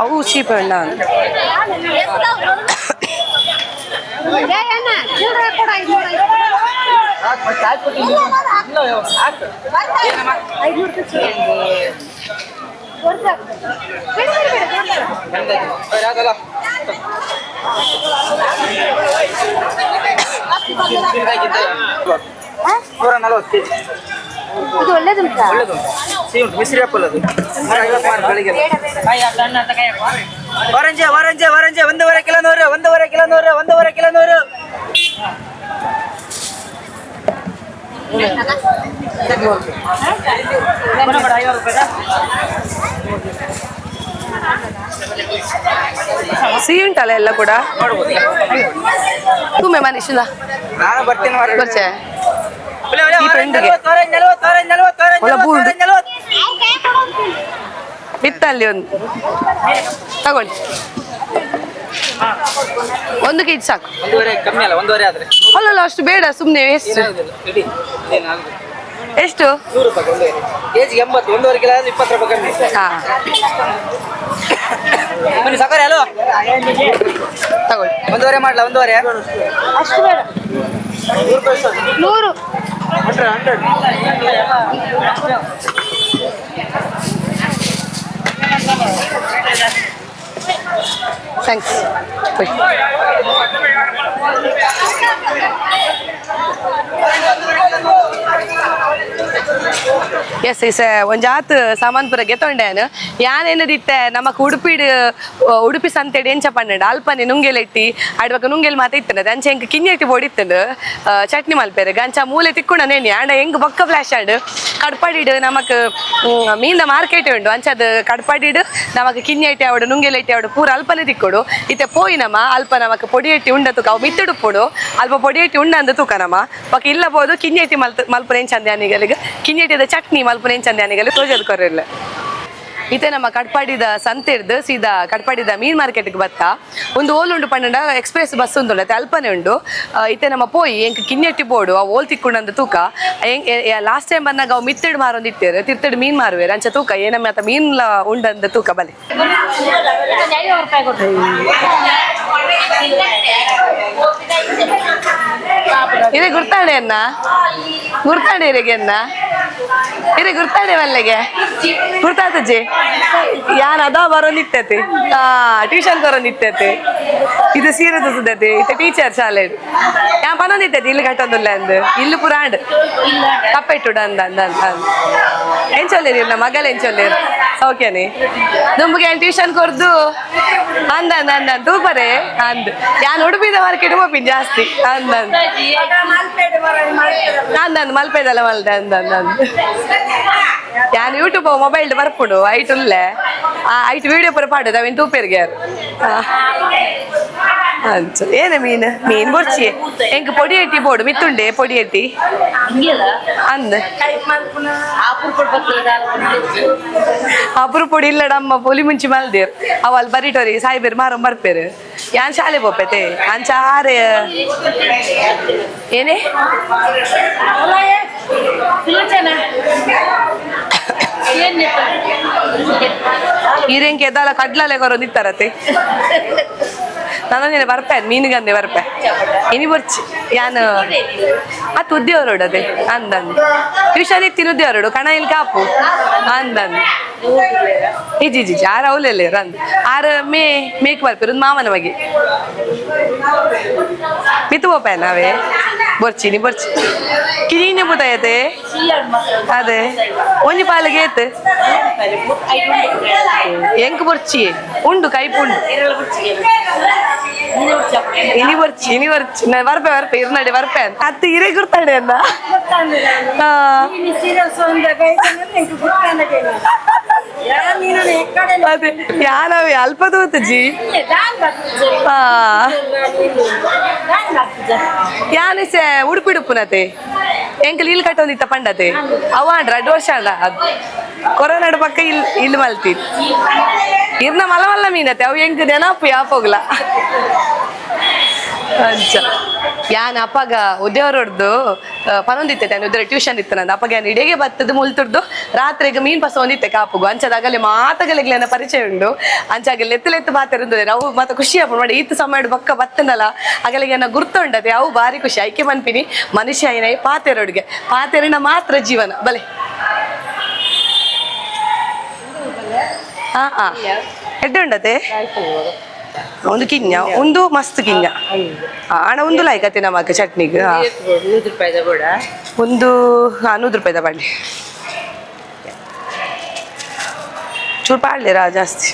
ಅವು ಚೀಪೆ ಉಂಡ ಇದು ಒಳ್ಳೇದುಂಟಾ? ಮಿಶ್ರಿ ಆಪಲ್ ಅದು orange orange orange 1.5 kilo 100, 1.5 kilo 100, 1.5 kilo 100. ಸಿಹಿ ಉಂಟಲ್ಲ ಎಲ್ಲ ಕೂಡ. ತುಮ್ಮೆ ಮನುಷ್ಯನ ನಾನು ಬರ್ತೀನಿ ಬರ್ಚೆ ಬಿತ್ತಲ್ಲಿ ಒಂದು ತಗೊಳ್ಳಿ. 1 kg ಸಾಕು. ಕಮ್ಮಿ ಅಲ್ಲ, 1.5 ಆದ್ರೆ ಅಲ್ಲಲ್ಲ ಅಷ್ಟು ಬೇಡ ಸುಮ್ಮನೆ. ಎಷ್ಟು? 100 ರೂಪಾಯಿ ಕೆಜಿ 80, 1.5 ಕಿಲೋ 20 ರೂಪಾಯಿ ಕಮ್ಮಿ. ಹಾ ಬನ್ನಿ ಸಕ್ಕರೆ ಅಲ್ವಾ ತಗೊಳ್ಳಿ. 1.5 ಮಾಡ್ಲಾ? 1.5 ಅಷ್ಟು ಬೇಡ, 100. 100. ಥ್ಯಾಂಕ್ಸ್. ಎಸ್ ಇಸ್ ಒಂಜಾತ್ ಸಾಮಾನ್ ಪೂರ ಗೆತ್ತೊಂಡೇನು ಯಾನೇನದಿತ್ತೆ ನಮಕ್ ಉಡುಪಿ ಸಂತೆಡ್ ಎಂಚ ಪಂಡ ಅಲ್ಪನೆ ನುಂಗೆಲ್ ಇಟ್ಟಿ ಆಡ್ಬೇಕು ನುಂಗೆಲ್ ಮಾತ ಇತ್ತಂಡ ಅಂಚೆ ಹೆಂಗೆ ಕಿನ್ನೆಟ್ಟಿ ಬೋಡಿತ್ತಂಡು ಚಟ್ನಿ ಮಲ್ಪೇರೆ ಗಂಚ ಮೂಲೆ ತಿಕ್ಕೊಂಡ ನೇಣಿ ಆಂಡ ಹೆಂಗ್ ಬೊಕ್ಕ ಫ್ಲಾಶ್ ಆಡ್ ಕಡ್ಪಡಿಡು ನಮಕ್ ಮೀನ ಮಾರ್ಕೆಟ್ ಉಂಡು ಅಂಚದ ಕಡ್ಪಡಿಡು ನಮಕ್ ಕಿನ್ನೆಟ್ಟಿ ಆವಡು ನುಂಗೆಲೆಟ್ಟಿ ಆವಡು ಪೂರ ಅಲ್ಪನೆ ತಿಕ್ಕೊಡು ಇತ್ತೆ ಪೋಯಿ ನಮ ಅಲ್ಪ ನಮಕ್ ಪೊಡಿಯೆಟ್ಟಿ ಉಂಡ ತೂಕ ಅವು ಮಿತ್ತುಡುಪ್ಪುಡು ಅಲ್ಪ ಪೊಡಿಯೆಟ್ಟಿ ಉಂಡ ಅಂದ ತೂಕ ನಮ ಪಕ್ಕ ಇಲ್ಲ ಬೋದು ಕಿನ್ನೆಟ್ಟಿ ಮಲ್ಪುನೇನ್ ಚಂದ್ಯಾನಿಗಳಿಗೆ ಕಿನ್ನೆಟ್ಟಿದ ಚಟ್ನಿ ಮಲ್ಪುನೇನ್ ಚಂದ್ಯಾನಿಗಳಿಗೆ ತೋಜದ್ ಕೊರಿಲ್ಲ ಇತ್ತೆ ನಮ್ಮ ಕಟ್ಪಾಡಿದ ಸಂತೆ ಇರ್ದು ಸೀದಾ ಕಟ್ಪಾಡಿದ ಮೀನ್ ಮಾರ್ಕೆಟ್ಗೆ ಬತ್ತ ಒಂದು ಓಲ್ ಉಂಡು ಪಂಡ ಎಕ್ಸ್ಪ್ರೆಸ್ ಬಸ್ ಉಂಡು ಅಲ್ಪನೆ ಉಂಡು ಇತ್ತೆ ನಮ್ಮ ಪೋಯಿ ಎಂಕ್ ಕಿನ್ನೆಟ್ಟಿ ಬೋಡು ಆ ಓಲ್ ತಿಕ್ಕೊಂಡಂದ ತೂಕ ಲಾಸ್ಟ್ ಟೈಮ್ ಬಂದಾಗ ಅವು ಮಿತ್ತಡ್ ಮಾರೊಂದು ಇತ್ತೇರು ತಿರ್ತಡ್ ಮೀನ್ ಮಾರುವೇರು ಅಂಚ ತೂಕ ಏನಮ್ಮ ಆತ ಮೀನ್ ಉಂಡಂದ ತೂಕ ಬಲೆ ಇದೇ ಗುರ್ತಾಡೆ ಅನ್ನ ಗುರ್ತಾಡೆ ಇರೆಗೆ ಅನ್ನ ಇರೇ ಗುರ್ತಾಡೆ ಮಲ್ಲೆಗೆ ಗುರ್ತಾತಜ್ಜಿ ಯಾನ್ ಅದ ಬರೋಂದಿತ್ತೈತಿ ಟ್ಯೂಷನ್ ಬರೋಂದಿತ್ತೈತಿ ಇದು ಸೀರೆ ತುಸದೈತಿ ಇತ್ತೆ ಟೀಚರ್ ಶಾಲೆ ಯಾನ್ ಪನೊಂದಿತ್ತೈತಿ ಇಲ್ಲಿ ಕಟ್ಟೊಂದಿಲ್ಲ ಅಂದು ಇಲ್ಲಿ ಪುರಾಂಡ್ ಕಪ್ಪೆಟ್ಟುಡ ಅಂದ ಏನ್ ಚೊಲ್ಲೇರಿ ನಮ್ಮ ಮಗಳ ಏನ್ ಚೊಲ್ಲೇರು ಸೌಖ್ಯನೇ ದುಂಬುಗೆ ಟ್ಯೂಷನ್ ಕೊರ್ದು ಅಂದ ತೂಪರೆ ಅಂದ್ ಯಾನ್ ಉಡುಪಿದ ಮಾರ್ಕೆಟ್ ಹೋಗ್ತೀನಿ ಜಾಸ್ತಿ ಅಂದಂದ್ ಮಲ್ಪೆದಲ್ಲ ಮಲ್ದೆ ಅಂದಂದ್ ಯಾನ್ ಯೂಟ್ಯೂಬ್ ಮೊಬೈಲ್ ಬರ್ಪುಡು ಐಟ್ ಉಲ್ಲೆ ಐಟ್ ವಿಡಿಯೋ ಪುರ ಪಾಡುದು ಅವಿನ್ ತೂಪೇರ್ಗೆ ಅಂಚ ಏನ ಮೀನ್ ಬೊರ್ಚಿ ಎಂಕ್ ಪೊಡಿ ಎಟ್ಟಿ ಬೋಡು ಮಿತ್ತುಂಡೆ ಪೊಡಿ ಎಟ್ಟಿ ಅಂದ್ ಅಪುರ ಪೊಡಿ ಇಲ್ಲಡಮ್ಮ ಪೊಲಿ ಮುಂಚಿ ಮಲ್ದೇರ್ ಅವಲ್ ಬರಿಟೋರಿ ಸಾಯ್ಬೇರ್ ಮಾರೋ ಬರ್ಪೇರು ಯಾನ್ ಶಾಲೆ ಬೋಪೈತೆ ಅಂಚ ಆರೆ ಏನೇ ಈರೆಂಕೆ ಎದ್ದಲ್ಲ ಕಡ್ಲಲೆ ಕೊರೊಂದು ಇತ್ತಾರತೆ ನಾನು ಬರ್ಪೆ ಮೀನಿಗಂದೆ ಬರ್ಪೆ ಇನಿ ಬರ್ಚಿ ಯಾನು ಅತ್ ಉದ್ಯೋಗರೋಡು ಅದೇ ಅಂದಂದು ಟ್ಯೂಷನ್ ಇತ್ತಿನ ಉದ್ಯೋಗರೋಡು ಕಣ ಇಲ್ಲಿ ಕಾಪು ಅಂದಂದು ಇಜಿ ಆರು ಅವಲೆಲ್ಲ ರಂದ್ ಆರು ಮೇಕ್ ಬರ್ಪಿರು ಮಾಮನ ಬಗ್ಗೆ ಮಿತ್ತು ಬೋಪಾಯ ನಾವೇ ಬರ್ಚಿ ಕಿರಿನೆ ಬುತಾಯತೆ ಅದೇ ಒಂಜಿ ಪಾಲಿಗೆ ಏತ್ ಎಂಕ್ ಬರ್ಚಿ ಉಂಡು ಕೈಪುಂಡು ಇನಿ ಬರ್ಚಿ ಬರ್ಪೆ ಇರ್ನಡೆ ಬರ್ಪೆ ಅತ್ತ ಇರೇ ಗುರ್ತಾಡೆ ಅನ್ನ ಅದೇ ಯಾನವೇ ಅಲ್ಪ ತೂತಜಿ ಯಾನಿಸೆ ಉಡುಪಿಡುಪ್ಪುನತೆ ಎಂಕಲ್ ಇಲ್ಲಿ ಕಟ್ಟೊಂದಿತ್ತ ಪಂಡತೆ ಅವಾಂಡ್ರ 2 ವರ್ಷ ಅಲ್ಲ ಅದು ಕೊರೋನಾಡು ಪಕ್ಕ ಇಲ್ಲಿ ಮಲ್ತಿ ಇರ್ನ ಮಲ್ಲ ಮೀನತೆ ಅವು ಎಂಕ್ ನೆನಪು ಯಾಪೋಗ್ಲ ಅಂಚ ಯಾನ್ ಅಪ್ಪಗ ಉದ್ಯೋಗರೊಡ್ದು ಪನೊಂದಿತ್ತೆ ಉದ್ರ ಟ್ಯೂಷನ್ ಇತ್ತನಂದ ಅಪ್ಪಗ ಯಾನ್ ಇಡೆಗೆ ಬತ್ತದ ಮುಲ್ತುಡ್ದು ರಾತ್ರಿಗೆ ಮೀನ್ ಪಸ ಒಂದಿತ್ತೆ ಕಾಪುಗು ಅಂಚದಾಗಲೇ ಮಾತಗಳಿಗ್ಲೇನ ಪರಿಚಯ ಉಂಡು ಅಂಚಾಗಲ್ಲಿ ಎತ್ತಲೆತ್ತು ಮಾತಾಡಿದ್ರೆ ಅವು ಮತ್ತೆ ಖುಷಿ ಆಪ ನೋಡಿ ಈತ ಸಮಯ ಬಕ್ಕ ಬತ್ತನಲ್ಲ ಆಗಲಿಗೆ ಏನ ಗುರ್ತುಂಡತೆ ಅವು ಭಾರಿ ಖುಷಿ ಐಕೆ ಮನ್ಪಿನಿ ಮನುಷ್ಯ ಏನ ಪಾತೆರೊಡ್ಗೆ ಪಾತೆರಿನ ಮಾತ್ರ ಜೀವನ ಬಲೆ ಎಡ್ಡೆ ಉಂಡತೆ ಒಂದು ಕಿನ್ಯ ಒಂದು ಮಸ್ತ್ ಕಿನ್ಯ ಹಣ ಒಂದು ಲೈಕತ್ತೆ ನಮಗ ಚಟ್ನಿಗೆ ಒಂದು 100 ರೂಪಾಯಿದ ಬಾಡ್ಲಿ ಚೂರು ಪಾಡ್ಲಿರಾ ಜಾಸ್ತಿ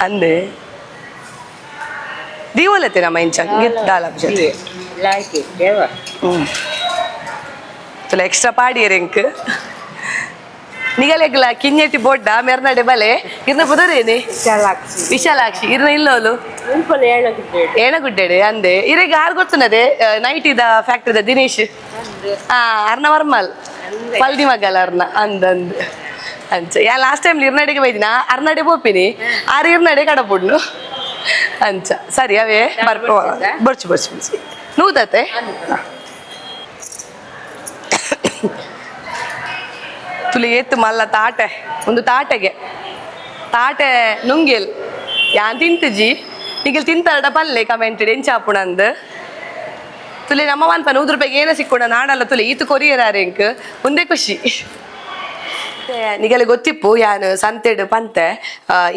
ಅಂದೆ ದೀವಲತ್ತೆ ನಮ್ಮ ಇಂಚ ದಾಲ ತುಲ ಎಕ್ಸ್ಟ್ರಾ ಪಾಡಿಯರೆಂಕ್ ನಿಗಲೆಗ್ಲ ಕಿನ್ನೆಟ್ಟಿ ಬೊಡ್ಡ ಮೆರ್ನಡೆ ಬಲೆ ಇರ್ನ ಪುದರೇನೆ ವಿಶಾಲಾಕ್ಷಿ ಇರ್ನ ಇಲ್ಲೋಲು ಏಣಗುಡ್ಡೆಡೆ ಅಂದೆ ಇರೆಗ ಯಾರು ಗೊತ್ತುನದೆ ನೈಟ್ ಇದ ಫ್ಯಾಕ್ಟ್ರಿದ ದಿನೇಶ್ ಅರ್ನ ವರ್ಮಲ್ ಪಲ್ದಿ ಮಗಲ್ ಅರ್ನ ಅಂದಂದು ಅಂಚ ಯಾ ಲಾಸ್ಟ್ ಟೈಮ್ ಇರ್ನಡೆಗೆ ಬೈದಿನ ಅರ್ನಡೆ ಬೋಪಿನಿ ಆರು ಇರ್ನಡೆ ಕಡಪುಡ್ನು ಅಂಚ ಸರಿ ಅವೇ ಬರ್ಚು ನೂದತೆ ತುಲಿ ಎತ್ತು ಮಲ್ಲ ತಾಟೆ ಒಂದು ತಾಟೆಗೆ ನುಂಗೆಲ್ ಯಾನ್ ತಿಂತಜಿ ನಿಗಲ್ ತಿಂತಾರಡ ಪಲ್ಲೆ ಕಮೆಂಟ್ ಎಂಚಾಪುಣಂದ್ ತುಲಿ ನಮ್ಮ ಮನ್ಪ 100 ರೂಪಾಯಿಗೆ ಏನ ಸಿಕ್ಕೋಣ ನಾಡಲ್ಲ ತುಲಿ ಈತು ಕೊರಿಯರ್ ಎಂಕ್ ಒಂದೇ ಖುಷಿ ನಿಗಲೆ ಗೊತ್ತಿಪ್ಪು ಯಾನು ಸಂತೆಡ್ ಪಂತೆ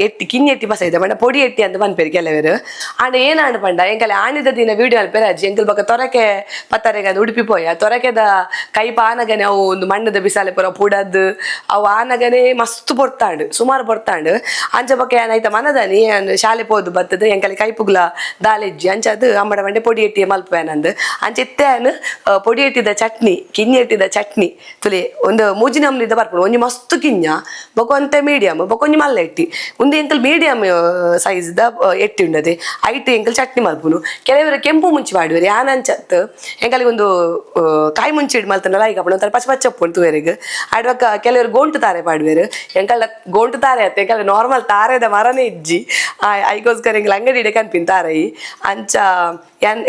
ಎಟ್ಟಿ ಕಿನ್ನೆಟ್ಟಿ ಬಸ ಇದೆ ಪಂಡ ಪೊಡಿ ಎಟ್ಟಿ ಅಂತ ಪನ್ಪೇರು ಕೆಲವರು ಆಂಡ ಏನಾಂಡ್ ಪಂಡ ಎಂಕಲೆ ಆಣಿದ ದಿನ ವಿಡಿಯೋ ಅಲ್ಪೇರ ಅಜ್ಜಿ ಎಂಕಲ್ ಬಕ್ಕ ತೊರಕೆ ಪತ್ತರೆಗೆ ಅದು ಉಡುಪಿ ಪೋಯ ತೊರಕೆದ ಕೈಪ ಆನಗನೆ ಅವು ಒಂದು ಮಣ್ಣದ ಬಿಸಾಲೆ ಪುರ ಪುಡದ್ ಅವು ಆನಗನೆ ಮಸ್ತ್ ಪೊರ್ತಾಂಡು ಸುಮಾರು ಪೊರ್ತಾಂಡು ಅಂಚ ಬಕ್ಕ ಏನಾಯ್ತ ಮನದನಿ ಶಾಲೆ ಪೋದು ಬತ್ತದ ಎಂಕಲೆ ಕೈಪುಗ್ಲ ದಾಲೆಜ್ಜಿ ಅಂಚದು ಅಮ್ಮಡ ಮಂಡೆ ಪೊಡಿ ಎಟ್ಟಿ ಮಲ್ಪೇನಂದು ಅಂಚ ಇತ್ತೇನು ಪೊಡಿ ಎಟ್ಟಿದ ಚಟ್ನಿ ಕಿನ್ನಿ ಎಟ್ಟಿದ ಚಟ್ನಿ ತುಲಿ ಒಂದು ಮೂಜಿ ನಮ್ನಿದ ಬರ್ಕೊಂಡು ಒಂಜಿ ಮಸ್ತ್ ಕಿಂಜ ಬೊಕೊಂತೆ ಮೀಡಿಯಮ್ ಬೊಕೊಂಜಿ ಮಲ್ಲ ಎಟ್ಟಿ ಒಂದು ಎಂಕಲ್ ಮೀಡಿಯಮ್ ಸೈಜ್ ದ ಎಟ್ಟಿ ಉಂಡದೆ ಐಟ್ ಎಂಕಲ್ ಚಟ್ನಿ ಮಲ್ಪುನು ಕೆಲವರು ಕೆಂಪು ಮುಂಚಿ ಮಾಡುವರು ಯಾನಂಚತ್ ಎಂಕಲಿಗೆ ಒಂದು ಕಾಯಿ ಮುಂಚಿ ಇಡ್ ಮಲ್ತನಲ್ಲ ಈಗ ಒಂಥರ ಪಚ್ಚ ಪಚ್ಚಪ್ಪು ತುವರಿಗೆ ಆಡ್ಬೇಕ ಕೆಲವರು ಗೋಂಟು ತಾರೆ ಪಾಡುವರು ಎಂಕಲ್ ಗೋಂಟು ತಾರೆ ಅತ್ತ ಎಂಕಲ್ ನಾರ್ಮಲ್ ತಾರೆದ ಮರನೇ ಇಜ್ಜಿ ಐಗೋಸ್ಕರ ಎಂಕಲ್ ಅಂಗಡಿ ಇಡೆ ಕನ್ಪಿನ ತಾರೈ ಅಂಚ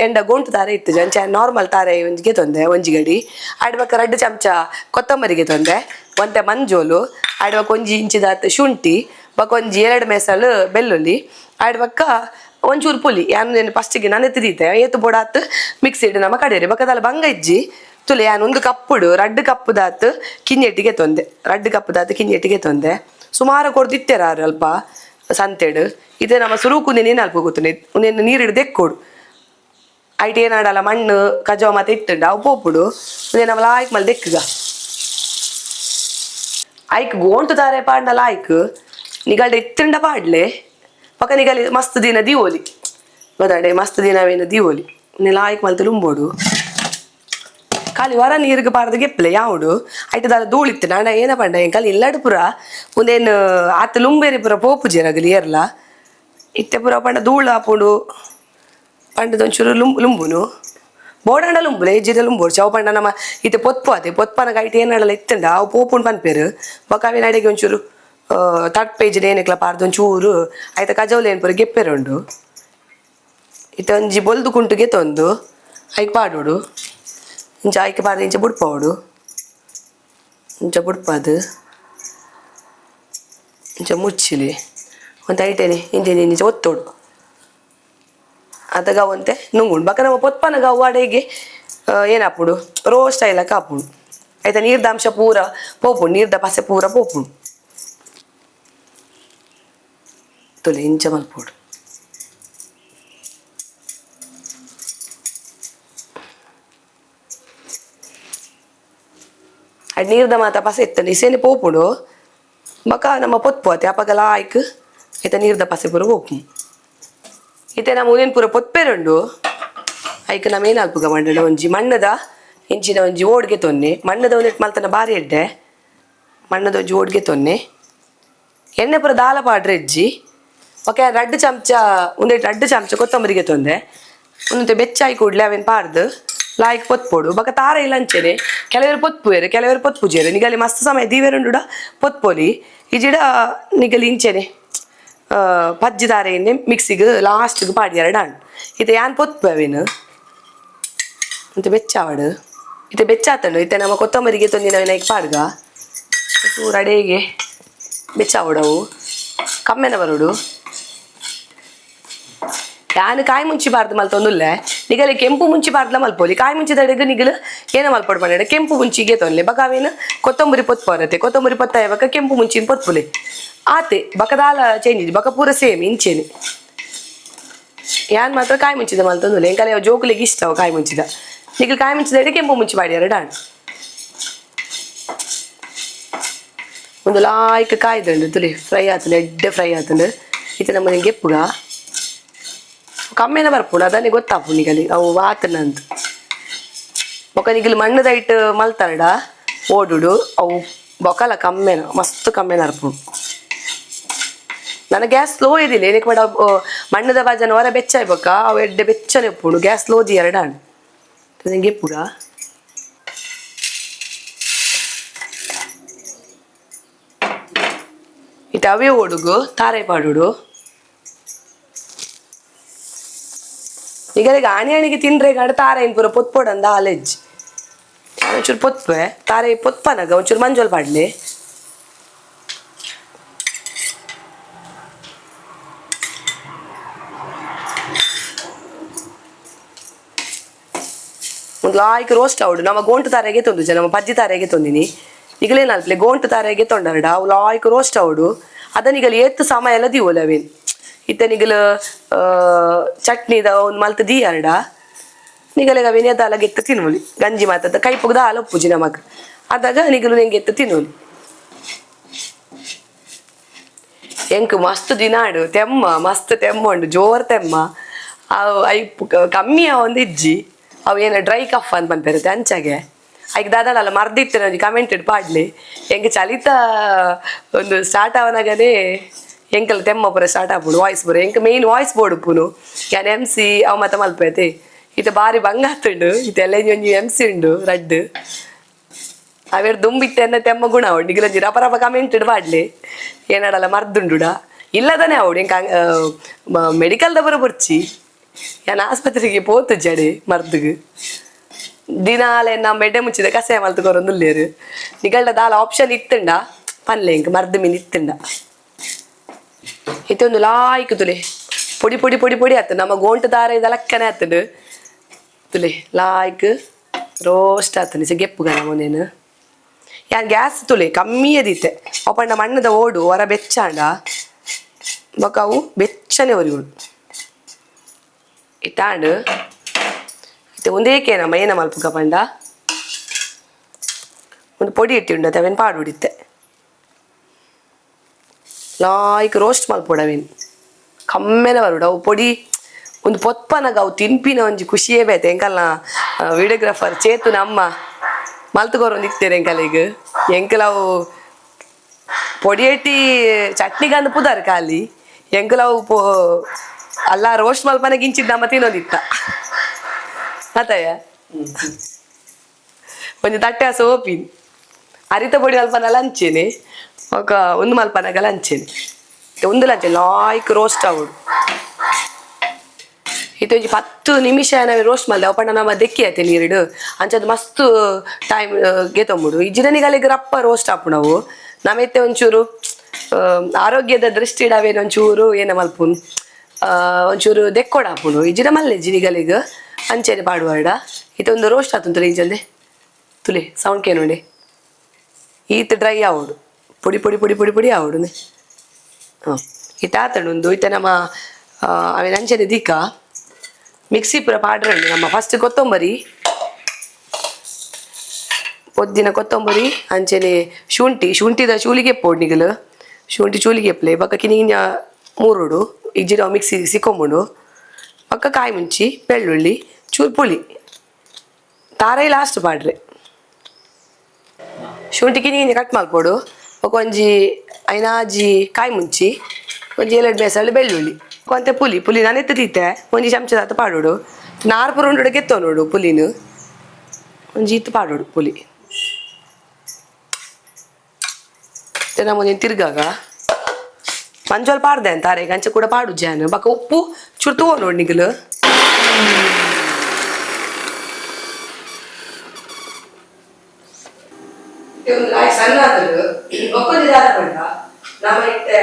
ಎಂಡ ಗೋಂಟು ತಾರೆ ಇತ್ತು ಅಂಚ ನಾರ್ಮಲ್ ತಾರೆ ಒಂಜಿಗೆ ತೊಂದೆ ಒಂಜಿಗಡಿ ಆಡ್ಬೇಕ 2 ಚಮಚ ಕೊತ್ತಂಬರಿಗೆ ತೊಂದೆ ಒಂತೆ ಮಂಜೋಲು ಆಡ್ಬೇಕ ಒಂಜಿ ಇಂಚಿದಾತ್ ಶುಂಠಿ ಬಕೊಂಜಿ 2 ಮೆಸಲು ಬೆಳ್ಳುಳ್ಳಿ ಆಡ್ಬೇಕ ಒಂಚೂರು ಪುಲಿ ಯಾನು ಫಸ್ಟಿಗೆ ನಾನು ತಿರೀತೆ ಏತು ಬೊಡಾತ್ ಮಿಕ್ಸಿಡ್ ನಮ್ಮ ಕಡೆಯರಿ ಬಕ್ಕದಲ್ಲ ಬಂಗ ಇಜ್ಜಿ ತುಲೆ ಯಾನು ಒಂದು ಕಪ್ಪುಡು 2 ಕಪ್ ದಾತ್ ಕಿನ್ನೆಟ್ಟಿಗೆ ತೊಂದೆ 2 ಕಪ್ ದಾತ್ ಕಿನ್ನೆಟ್ಟಿಗೆ ತೊಂದೆ ಸುಮಾರು ಕೊಡ್ದಿತ್ತೇರ ಅಲ್ಪ ಸಂತೆಡು ಇದೇ ನಮ್ಮ ಸುರುಕುಂದೆ ನೀನು ಅಲ್ಪ ಗೊತ್ತು ಒಂದೇನು ನೀರಿಡು ದೆಕ್ಕೊಡು ಐಟ್ ಏನಾಡಲ್ಲ ಮಣ್ಣು ಕಜಾವ ಮತ್ತೆ ಇಟ್ಟುಂಡು ಅವು ಪೋಪುಡು ಇದೇ ನಮ್ಮ ಲಾಯ್ಕ್ ಮಲ್ ದೆಕ್ಕಗ ಐಕ್ ಗೋಂಟು ತಾರೆ ಪಾಡ್ನಲ್ಲ ಐಕ್ ನಿಗಲ್ಡೆ ಇತ್ತಂಡ ಪಾಡ್ಲೆ ಪಕ್ಕ ನಿಗಲಿ ಮಸ್ತ್ ದಿನ ದೀವೋಲಿ ಗೊತ್ತಾಡೆ ಮಸ್ತ್ ದಿನವೇನು ದೀವೋಲಿ ನೀನು ಆಯ್ಕೆ ಮಲ್ತು ಲುಂಬೋಡು ಖಾಲಿ ಹೊರ ನೀರಿಗೆ ಪಾಡ್ದು ಗೆಪ್ಪಲೆ ಯಾವುದು ಐಟದಲ್ಲ ಧೂಳಿತ್ತು ನಾಡ ಏನ ಪಂಡ ಎಂಕಲ್ ಇಲ್ಲಡು ಪುರ ಒಂದೇನು ಆತ ಲುಂಬೇರಿ ಪುರ ಪೋಪು ಜೀರಾಗಲಿ ಏರ್ಲ ಇತ್ತೆ ಪುರ ಪಂಡ ಧೂಳು ಹಾಪುಂಡು ಪಂಡದೊಂಚೂರು ಲುಂಬುನು ಬೋಡಂಡ ಲುಂಬುಲೆ ಜಿರ ಲುಂಬೋಡು ಚೌ ಪಂಡ ನಮ್ಮ ಇತ್ತೆ ಪೊತ್ಪು ಅದೇ ಪೊತ್ಪನಗ ಐಟು ಏನಾಡಲ್ಲ ಇತ್ತಂಡ ಅವು ಪೋಪುಂಡು ಪನ್ಪೇರು ಬೊಕಾವಿನ ಅಡಿಗೆ ಒಂಚೂರು ತಟ್ ಪೇಜ್ ಏನಕ್ಲ ಪಾರ್ದು ಒಂಚೂರು ಆಯ್ತ ಕಜೌಲಿ ಏನು ಪುರ ಗೆಪ್ಪೆರುಂಡು ಇತ್ತ ಒಂಜಿ ಬೊಲ್ದು ಕುಂಟುಗೆ ತೊಂದು ಐಕ್ ಪಾಡೋಡು ಇಂಚ ಐಕೆ ಪಾಡ್ದು ಇಂಚ ಬುಡ್ಪೋಡು ಇಂಚ ಬುಡ್ಪದು ಇಂಚ ಮುಚ್ಚಿಲಿ ಒಂದು ಐಟೇನೆ ಇಂಚೆ ಇಂಚ ಒತ್ತೋಡು ಅದಾಗ ಒಂತೆ ನುಂಗುಂಡು ಬಕ್ಕ ನಮ್ಮ ಪೊತ್ಪನಗ ಅವಾಡೆಗೆ ಏನಾಪುಡು ರೋಸ್ಟ್ ಆಯ್ಲಕ್ಕ ಹಾಪುಂಡು ಆಯ್ತಾ ನೀರ್ದ ಅಂಶ ಪೂರ ಪೋಪುಂಡು ನೀರ್ದ ಪಸೆ ಪೂರ ಪೋಪುಂಡು ತುಲೆ ಇಂಚ ಮಲ್ಪೋಡು ಅಡ್ ನೀರ್ದ ಮಾತ ಪಸೆ ಇತ್ತಂಡು ಇಸೇನೆ ಪೋಪುಡು ಬಕ ನಮ್ಮ ಪೊತ್ಪೋತೆ ಅಪಗಲ ಆಯ್ಕ್ ಆಯ್ತಾ ನೀರ್ದ ಪಸೆ ಪೂರ ಪೋಪು ಇತ್ತೆ ನಮ್ಮ ಉನೇನು ಪೂರ ಪೊತ್ಪೇರುಂಡು ಐಕ್ ನಮ್ಮ ಏನು ಅಲ್ಪಗ ಮಂಡಣ ಒಂಜಿ ಮಣ್ಣದ ಇಂಚಿನ ಒಂಜಿ ಓಡ್ಗೆ ತೊನ್ನೆ ಮಣ್ಣದ ಒಂದಿಟ್ಟು ಮಲ್ತನ ಬಾರಿ ಎಡ್ಡೆ ಮಣ್ಣದ ಒಂಜಿ ಓಡ್ಗೆ ತೊನ್ನೆ ಎಣ್ಣೆ ಪೂರ ದಾಲ ಪಾಡ್ರೆ ಇಜ್ಜಿ ಓಕೆ 2 ಚಮಚ ಒಂದೇಟು 2 ಚಮಚ ಕೊತ್ತಂಬರಿಗೆ ತೊಂದೆ ಒಂದಂತೆ ಬೆಚ್ಚಾಯಿ ಕೂಡ್ಲೆ ಅವೇನು ಪಾಡ್ದು ಲಾಯ್ಕ್ ಪೊತ್ಪೋಡು ಬಕ ತಾರ ಇಲ್ಲ ಅಂಚೆನೆ ಕೆಲವರು ಪೊತ್ಪುವೇರು ಕೆಲವರು ಪೊತ್ಪುಜೇರು ನಿಗಲಿ ಮಸ್ತ್ ಸಮಯ ದೀವೆರುಂಡುಡ ಪೊತ್ಪೊಲಿ ಇಜಿಡ ನಿಗಲಿ ಇಂಚೆನೆ ಪಜ್ಜಿ ತಾರೆ ಎಣ್ಣೆ ಮಿಕ್ಸಿಗೆ ಲಾಸ್ಟ್ಗೆ ಪಾಡ್ಯಾರ ಡಾಣ್ ಇತ್ತೆ ಯಾನ್ ಪೊತ್ಪವೇನು ಅಂತ ಬೆಚ್ಚಾವಡು ಇತ್ತೆ ಬೆಚ್ಚಾತಂಡು ಇತ್ತೆ ನಮ್ಮ ಕೊತ್ತಂಬರಿಗೆ ತೊಂದಿನವೇನ ಈಗ ಪಾಡ್ಗ ಚೂರು ಅಡೆಗೆ ಬೆಚ್ಚಾವಡವು ಕಮ್ಮೆನ ಬರೋಡು ಯಾನು ಕಾಯಿ ಮುಂಚಿ ಬಾರ್ದು ಮಲ್ತೊಂದುಲ್ಲೆ ನಿಗಲಿ ಕೆಂಪು ಮುಂಚಿ ಬಾರ್ದ್ಲ ಮಲ್ಪೋಲಿ ಕಾಯಿ ಮುಂಚಿ ತಡೆಗೆ ನಿಗಲು ಏನ ಮಲ್ಪೊಡು ಬಂಡ ಕೆಂಪು ಮುಂಚಿಗೆ ತೊನ್ಲೆ ಬಕ ಅವೇನು ಕೊತ್ತಂಬರಿ ಪೊತ್ತು ಬರುತ್ತೆ ಕೊತ್ತಂಬರಿ ಪೊತ್ತಾಯ ಬಕ ಕೆಂಪು ಮುಂಚಿನ ಪೊತ್ಪುಲೆ ಆತೆ ಬಕದಾಲ ಚೇಂಜ್ ಇದೆ ಬಕ ಪೂರ ಸೇಮ್ ಇಂಚೇನೆ ಯಾನ್ ಮಾತ್ರ ಕಾಯಿ ಮುಂಚಿದ ಮಲ್ತೊಂದುಲ್ಲೆ ಎಂಕಲೆ ಜೋಕುಲಿಗೆ ಇಷ್ಟ ಅವು ಕಾಯಿ ಮುಂಚಿದ ನಿಗಲು ಕಾಯಿ ಮುಂಚಿದ ಕೆಂಪು ಮುಂಚಿ ಮಾಡ್ಯಾರ ಡಾಣ್ ಒಂದು ಲಾಯ್ಕ್ ಕಾಯ್ದಂಡು ತುಲಿ ಫ್ರೈ ಆತಂಡು ಎಡ್ಡೆ ಫ್ರೈ ಆತಂಡು ಇತ್ತೆ ನಮ್ಮ ಗೆಪ್ಪುಗ ಕಮ್ಮೆನ ಬರ್ಪುಂಡು ಅದನ್ನೇ ಗೊತ್ತಾಪು ನಿಗಲಿ ಅವು ಆತನಂತ ಬೊಕ ನಿಗಲು ಮಣ್ಣದ ಇಟ್ಟು ಮಲ್ತಾರಡ ಓಡುಡು ಅವು ಬೊಕಲ ಕಮ್ಮೆನ ಮಸ್ತ್ ಕಮ್ಮೆನ ಅರ್ಪುಂಡು ನನ್ನ ಗ್ಯಾಸ್ ಸ್ಲೋ ಇದಿಲ್ಲ ಏನಕ್ಕೆ ಬೇಡ ಮಣ್ಣದ ಬಾಜನ ಹೊರ ಬೆಚ್ಚಾಯ್ಬೇಕ ಅವು ಎಡ್ಡೆ ಬೆಚ್ಚನೆ ಉಪ್ಪುಂಡು ಗ್ಯಾಸ್ ಸ್ಲೋ ದಿ ಎರಡಾಣ್ ನಂಗೆ ಪುಡ ಇಟ್ಟು ಅವೇ ಓಡುಗು ತಾರೆ ಪಾಡುಡು ಈಗ ಆಣಿಗೆ ತಿಂದ್ರೆ ಗಂಡ ತಾರೆ ಏನು ಪೂರ ಪೊತ್ಪೊಡಂದ ಆಲೆಜ್ಜಿ ಒಂಚೂರು ಪೊತ್ಪೆ ತಾರೆ ಪೊತ್ಪನಗ ಒಂಚೂರು ಮಂಜೋಲ್ ಪಾಡ್ಲಿ ಒಂದು ಲಾಯ್ಕ್ ರೋಸ್ಟ್ ಅವಡು ನಮ್ಮ ಗೋಂಟು ತಾರೆಗೆ ತೊಂದು ನಮ್ಮ ಪಜ್ಜಿ ತಾರೆಗೆ ತೊಂದಿನಿ ಈಗಲೇನು ಅಲ್ಪ್ಲೆ ಗೋಂಟು ತಾರೆಗೆ ತೊಂಡರಡ ಅವು ಲಾಯ್ಕ್ ರೋಸ್ಟ್ ಅವಡು ಅದನ್ನ ಈಗಲ ಏತ್ತು ಸಮಯ ಎಲ್ಲ ದಿವೋಲ ಅವೇನು ಇತ್ತ ನಿಗಲ ಚಟ್ನಿದ ಒಂದು ಮಲ್ತ ದಿಯರ್ಡ ನಿಗಲೆಗ ಅವೇನು ಎದಾಲ ಗೆತ್ತ ತಿನ್ನುವಲಿ ಗಂಜಿ ಮಾತದ ಕೈ ಪುಗ್ದ ಹಾಲು ಉಪ್ಪುಜಿ ನಮಕ್ ಅದಾಗ ನಿಗಲು ನಿಂಗೆ ಎತ್ತು ತಿನ್ನುವಲಿ ಎಂಕ್ ಮಸ್ತ್ ದಿನಾಡು ತೆಮ್ಮ ಮಸ್ತ್ ತೆಮ್ಮ ಉಂಡು ಜೋರ್ ತೆಮ್ಮ ಅವು ಐ ಕಮ್ಮಿ ಒಂದು ಇಜ್ಜಿ ಅವು ಏನು ಡ್ರೈ ಕಫ್ ಅಂತ ಬಂದಿರುತ್ತೆ ಅಂಚಾಗೆ ಐಕ್ ದಾದಲ್ಲ ಮರ್ದಿತ್ತು ನನಗೆ ಕಮೆಂಟೆಡ್ ಪಾಡ್ಲಿ ಹೆಂಗೆ ಚಲಿತ ಒಂದು ಸ್ಟಾರ್ಟ್ ಅವನಾಗನೇ ಎಂಕಲ್ ತೆಮ್ಮ ಪುರ ಸ್ಟಾರ್ಟ್ ಆಗ್ಬೋದು ವಾಯ್ಸ್ ಪುರ ಎಂಕ ಮೇಯ್ನ್ ವಾಯ್ಸ್ ಬೋರ್ಡ್ ಉಪ್ಪುನು ಯಾನ್ MC ಅವ ಮತ್ತೆ ಮಲ್ಪೈತೆ ಇತ ಬಾರಿ ಬಂಗಾತುಂಡು ಇತೆಲ್ಲ ಒಂಜಿ MC ಉಂಡು ರಡ್ಡ್ ಅವೇರ್ ದುಂಬಿತ್ತೆ ತೆಮ್ಮ ಗುಣ ಉಂಡು ಇಗಲಂಜಿ ರಪ ರಪ ಕಮೆಂಟೆಡ್ ಪಾಡ್ಲಿ ಏನಾಡಲ್ಲ ಮರ್ದುಂಡುಡ ಇಲ್ಲದಾನೆ ಅವಡು ಎಂಕ ಮೆಡಿಕಲ್ದ ಬರ ಬರ್ಚಿ ಯಾನ್ ಆಸ್ಪತ್ರೆಗೆ ಪೋತು ಜಡೆ ಮರ್ದುಗು ದಿನಾಲೆ ನಮ್ಮ ಬೆಡ್ಡೆ ಮುಚ್ಚಿದ ಕಸೆ ಮಲ್ತುಕೊರೊಂದುಲ್ಲೇರು ನಿಗಳ್ದ ದಾಲ ಆಪ್ಷನ್ ಇತ್ತುಂಡ ಪನ್ಲೆ ಇಂಕ ಮರ್ದು ಮೀನು ಇತ್ತುಂಡ ಇತ್ತೊಂದು ಲಾಯ್ಕು ತುಲೆ ಪೊಡಿ ಪೊಡಿ ಪೊಡಿ ಪೊಡಿ ಆತು ನಮ್ಮ ಗೋಂಟು ದಾರ ಇದಲಕ್ಕನೆ ಆತುಂಡು ತುಲೆ ಲಾಯ್ಕ್ ರೋಸ್ಟ್ ಆತುಂಡು ಸ ಗೆಪ್ಪುಗ ನಮ್ಮನೇನು ಯಾನ್ ಗ್ಯಾಸ್ ತುಲೆ ಕಮ್ಮಿ ಅದಿತ್ತೆ ಅಪ್ಪಣ್ಣ ಮಣ್ಣದ ಓಡು ಹೊರ ಬೆಚ್ಚಾಂಡ ಬೊಕ ಅವು ಬೆಚ್ಚನೆ ಒರಿಗಳು ಇಟ್ಟಾಂಡು ಇತ್ತೆ ಒಂದೇಕೆ ನಮ್ಮ ಏನ ಮಲ್ಪುಗ ಪಂಡ ಒಂದು ಪೊಡಿ ಇಟ್ಟಿಂಡು ಅವೇನು ಪಾಡು ಹೊಡಿತ್ತೆ ಲಾಯ್ಕ್ ರೋಸ್ಟ್ ಮಲ್ಪೊಡವೇನು ಕಮ್ಮೆನೆ ಬರುಡು ಅವು ಪೊಡಿ ಒಂದು ಪೊತ್ಪನಾಗ ಅವು ತಿನ್ಪಿನ ಒಂಜಿ ಖುಷಿಯೇ ಬೇತೆ ಎಂಕಲ್ನ ವಿಡಿಯೋಗ್ರಾಫರ್ ಚೇತು ನಮ್ಮ ಮಲ್ತುಕೊರೊಂದು ಇತ್ತೇರು ಎಂಕಲ್ ಈಗ ಎಂಕಲ್ ಅವು ಪೊಡಿ ಇಟ್ಟಿ ಚಟ್ನಿಗಂದು ಪುದಾರ್ ಖಾಲಿ ಎಂಕಲ್ ಅವು ಅಲ್ಲ ರೋಸ್ಟ್ ಮಲ್ಪನಾಗ ಇಂಚಿದ್ ನಮ್ಮ ತಿನ್ನೋದಿತ್ತ ಆತಯ್ಯ ಒಂದು ತಟ್ಟೆ ಸೋಪಿನ್ ಅರಿತ ಪೊಡಿ ಮಲ್ಪನ ಲಂಚೇನೆ ఒక ಒಂದು ಮಲ್ಪನಾಗ ಲಂಚೇನೆ ಒಂದು ಲಂಚೆ ಲಾಯ್ಕ್ ರೋಸ್ಟ್ ಆಗೋಡು ಇದು 10 ನಿಮಿಷ ನಾವು ರೋಸ್ಟ್ ಮಾಡಿದೆ ಅಪ್ಪಣ್ಣ ನಮ್ಮ ದೆಕ್ಕಿ ಆಯ್ತೆ ನೀರಿಡು ಅಂಚದು ಮಸ್ತ್ ಟೈಮ್ ಗೆತೊಂಬುಡು ಇಜ್ಜಿನಿಗಲಿಗೆ ರಪ್ಪ ರೋಸ್ಟ್ ಹಾಪು ನಾವು ನಮ್ಮೆತ್ತೆ ಒಂಚೂರು ಆರೋಗ್ಯದ ದೃಷ್ಟಿ ಇಡವೇನು ಒಂಚೂರು ಏನ ಮಲ್ಪುನ್ ಒಂಚೂರು ದೆಕ್ಕೊಡ ಹಾಪುನು ಇಜ್ಜಿನ ಮಲ್ಲೆ ಜಿನಿಗಲಿಗೆ ಅಂಚೆನೆ ಪಾಡುವಾಡ ಇದೊಂದು ರೋಸ್ಟ್ ಆತು ತುಲೆ ಇಂಚಂದೆ ತುಲೆ ಸೌಂಡ್ ಕೇನೋಡೆ ಈತ ಡ್ರೈ ಆವೋಡು ಪುಡಿ ಪುಡಿ ಪುಡಿ ಪುಡಿ ಪುಡಿ ಆವಡುನೆ ಹಾಂ ಇತ್ತಾತಂಡು ಈತ ನಮ್ಮ ಅವೇನು ಅಂಚೆನೆ ದಿಕ್ಕ ಮಿಕ್ಸಿ ಪೂರ ಪಾಡ್ರಂಡು ನಮ್ಮ ಫಸ್ಟ್ ಕೊತ್ತಂಬರಿ ಪೊದ್ದಿನ ಕೊತ್ತಂಬರಿ ಅಂಚೆನೆ ಶುಂಠಿದ ಚೂಲಿಗೆ ಎಪ್ಪೋಡು ನಿಗಲು ಶುಂಠಿ ಚೂಲಿಗೆ ಎಪ್ಪಲೆ ಬಕ್ಕ ಕಿನಿಗಿನ ಮೂರೋಡು ಇಜ್ಜಿನ ಮಿಕ್ಸಿ ಸಿಕ್ಕೊಂಬುಡು ಪಕ್ಕ ಕಾಯಿ ಮುಂಚಿ ಬೆಳ್ಳುಳ್ಳಿ ಚೂರು ಪುಳಿ ತಾರಾಯಿ ಲಾಸ್ಟ್ ಪಾಡ್ರೆ ಶುಂಠಿ ಕಿನಿಗಿನ ಕಟ್ ಮಲ್ಪೋಡು ಒಂಜಿ ಐನಾಜಿ ಕಾಯಿ ಮುಂಚಿ ಒಂಜಿ 2 ಬೇಸಳ್ಳಿ ಬೆಳ್ಳುಳ್ಳಿ ಕೊಂತೆ ಪುಲಿ ನಾನು ಎತ್ತದೀತೆ ಒಂಜಿ ಚಮಚದ ಹತ್ತು ಪಾಡೋಡು ನಾರು ಪುರ ಉಂಡು ಗೆತ್ತೋ ನೋಡು ಪುಲಿನು ಒಂಜಿ ಇತ್ತು ಪಾಡೋಡು ಪುಲಿ ನಮ್ಮ ಒಂಜಿ ತಿರ್ಗಾಗ ಮಂಜೋಲ್ ಪಾಡ್ದೆ ಅಂತಾರೆ ಗಂಚ ಕೂಡ ಪಾಡು ಜಾನು ಬಕ್ಕ ಉಪ್ಪು ಚುರ್ತು ನೋಡು ನಿಗಲು ಸಣ್ಣ ನಮ್ಮ ಇತ್ತೆ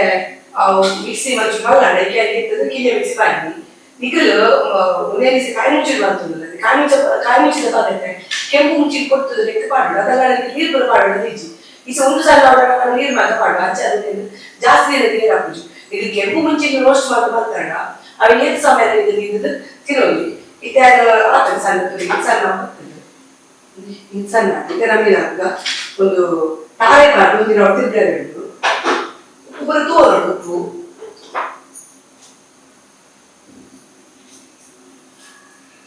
ಮಿಕ್ಸಿ ಮಂಚು ಮಲ್ಲಾಡ ಕಿಲೆ ಮಿಕ್ಸಿ ಮಾಡಿ ನಿಗಲು ಉನೇನಿಸಿ ಕಾಯಿ ಮುಂಚಿಡ್ ಬಂತಂದ್ರೆ ಕಾಯಿ ಮುಂಚಿದ ಪಾದಕ್ಕೆ ಕೆಂಪು ಮುಂಚಿಡ್ ಕೊಡ್ತದೆ ಲೆಕ್ಕ ಪಾಡು ಅದೆಲ್ಲ ನೀರು ಬರ ಪಾಡೋದು ಈಜಿ ಈಸ ಒಂದು ಸಲ ನೀರು ಮಾತ್ರ ಪಾಡು ಹಚ್ಚ ಅದಕ್ಕೆ ಜಾಸ್ತಿ ನೀರು ಹಾಕುದು ಇದು ಕೆಂಪು ಮುಂಚಿನ ರೋಸ್ಟ್ ಮಾತ್ರ ಬರ್ತಾಡ ಅವು ಏದು ಸಮಯದಲ್ಲಿ ಇದು ತಿನ್ನೋದು ಇತ್ಯಾಗ ಆಗ್ತದೆ ಸಣ್ಣ ತುರಿಗೆ ಸಣ್ಣ ಇದು ಸಣ್ಣ ಈಗ ನಮಗೆ ಒಂದು ತಾರೆ ಪಾಡು ಒಂದಿನ ಹೊಟ್ಟಿದ್ದಾರೆ ಉಪ್ಪು ತೋರೋಡು ಉಪ್ಪು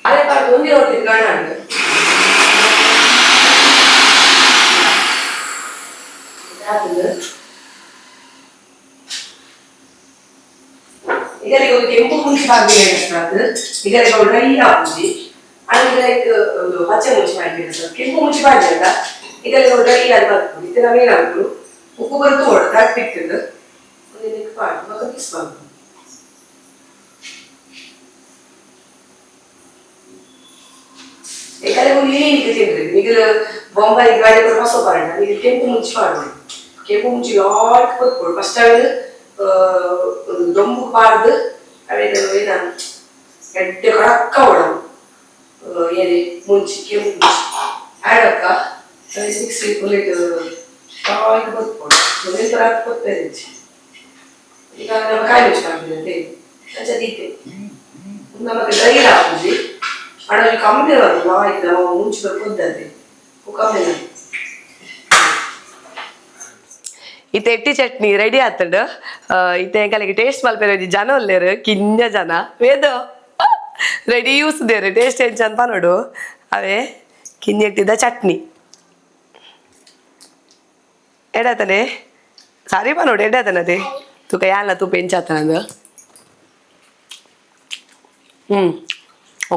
ಅದೇ ಪಾಡು ಒಂದಿನ ಹೊಟ್ಟಿದ್ದು ಗಣ ಇದರಲ್ಲಿ ಒಂದು ಕೆಂಪು ಮುಂಚಿ ಬಾಗಿ ಇದರಲ್ಲಿ ಒಂದು ಡ್ರೈ ಹಾಕುದು ಅದಕ್ಕೆ ಒಂದು ಹಚ್ಚೆ ಮುಂಚಿ ಬಾಗಿ ಕೆಂಪು ಮುಂಚಿ ಬಾಗಿ ಅಂತ ಇದರಲ್ಲಿ ಒಂದು ಡ್ರೈ ಆಗಿ ಬರ್ತದೆ ಇದು ನಾವೇನು ಹಾಕುದು ಉಪ್ಪು ಬರುತ್ತು ಓಡು ಕರೆಕ್ಟ್ ಇರ್ತದೆ ಒಂದು ಪಾಡು ಮಿಕ್ಸ್ ಮಾಡ್ಬೋದು ಯಾಕಂದ್ರೆ ಒಂದು ಏನಿಗೆ ತಿಂದ್ರಿ ಈಗ ಬೊಂಬಾಯಿ ಗಾಡಿ ಕೂಡ ಹೊಸ ಪಾಡ ಈಗ ಕೆಂಪು ಮುಂಚಿ ಮಾಡ್ಬೋದು ಕೆಂಪು ಮುಂಚಿ ಲಾಟ್ ಕೊಟ್ಕೊಡು ಫಸ್ಟ್ ಅವೇನು ಒಂದು ದೊಂಬು ಪಾಡ್ದು ಅವೇನು ಏನ ಎಡ್ಡೆ ಕಡಕ್ಕ ಒಡವು ಏನೇ ಮುಂಚಿ ಕೆಂಪು ಮುಂಚಿ ಆಡಕ್ಕ ಮಿಕ್ಸಿ ಪುಲಿಟ್ಟು ಇದು ಗೊತ್ತು ಎಂತ ಗೊತ್ತೇನೆ ಈಗ ನಮ್ಮ ಕಾಯಿ ಮುಚ್ಕೊಂಡಿದೆ ಅಂಚೆ ದೀಪೆ ನಮಗೆ ಧೈರ್ಯ ಆಗುದು ಅಡವಿ ಕಮ್ಮಿ ಇರೋದು ಆಯ್ತು ನಾವು ಮುಂಚೆ ಕೊದ್ದದೆ ಕಮ್ಮಿ ಈತ ಎಟ್ಟಿ ಚಟ್ನಿ ರೆಡಿ ಆತಡು ಈತ ಎಂಕಲಿಗೆ ಟೇಸ್ಟ್ ಮಲ್ಪೇರಿ ಜನ ಒಲ್ಲೇರು ಕಿಂಜ ಜನ ವೇದ ರೆಡಿ ಯೂಸ್ ದೇರು ಟೇಸ್ಟ್ ಏನು ಚಂದ ನೋಡು ಅವೇ ಕಿಂಜೆಟ್ಟಿದ್ದ ಚಟ್ನಿ ಎಡಾತನೆ ಸಾರಿ ನೋಡು ಎಡಾತನದೆ ತುಕ ಯಾಲ ತುಪ್ಪ ಎಂಚಾತನದು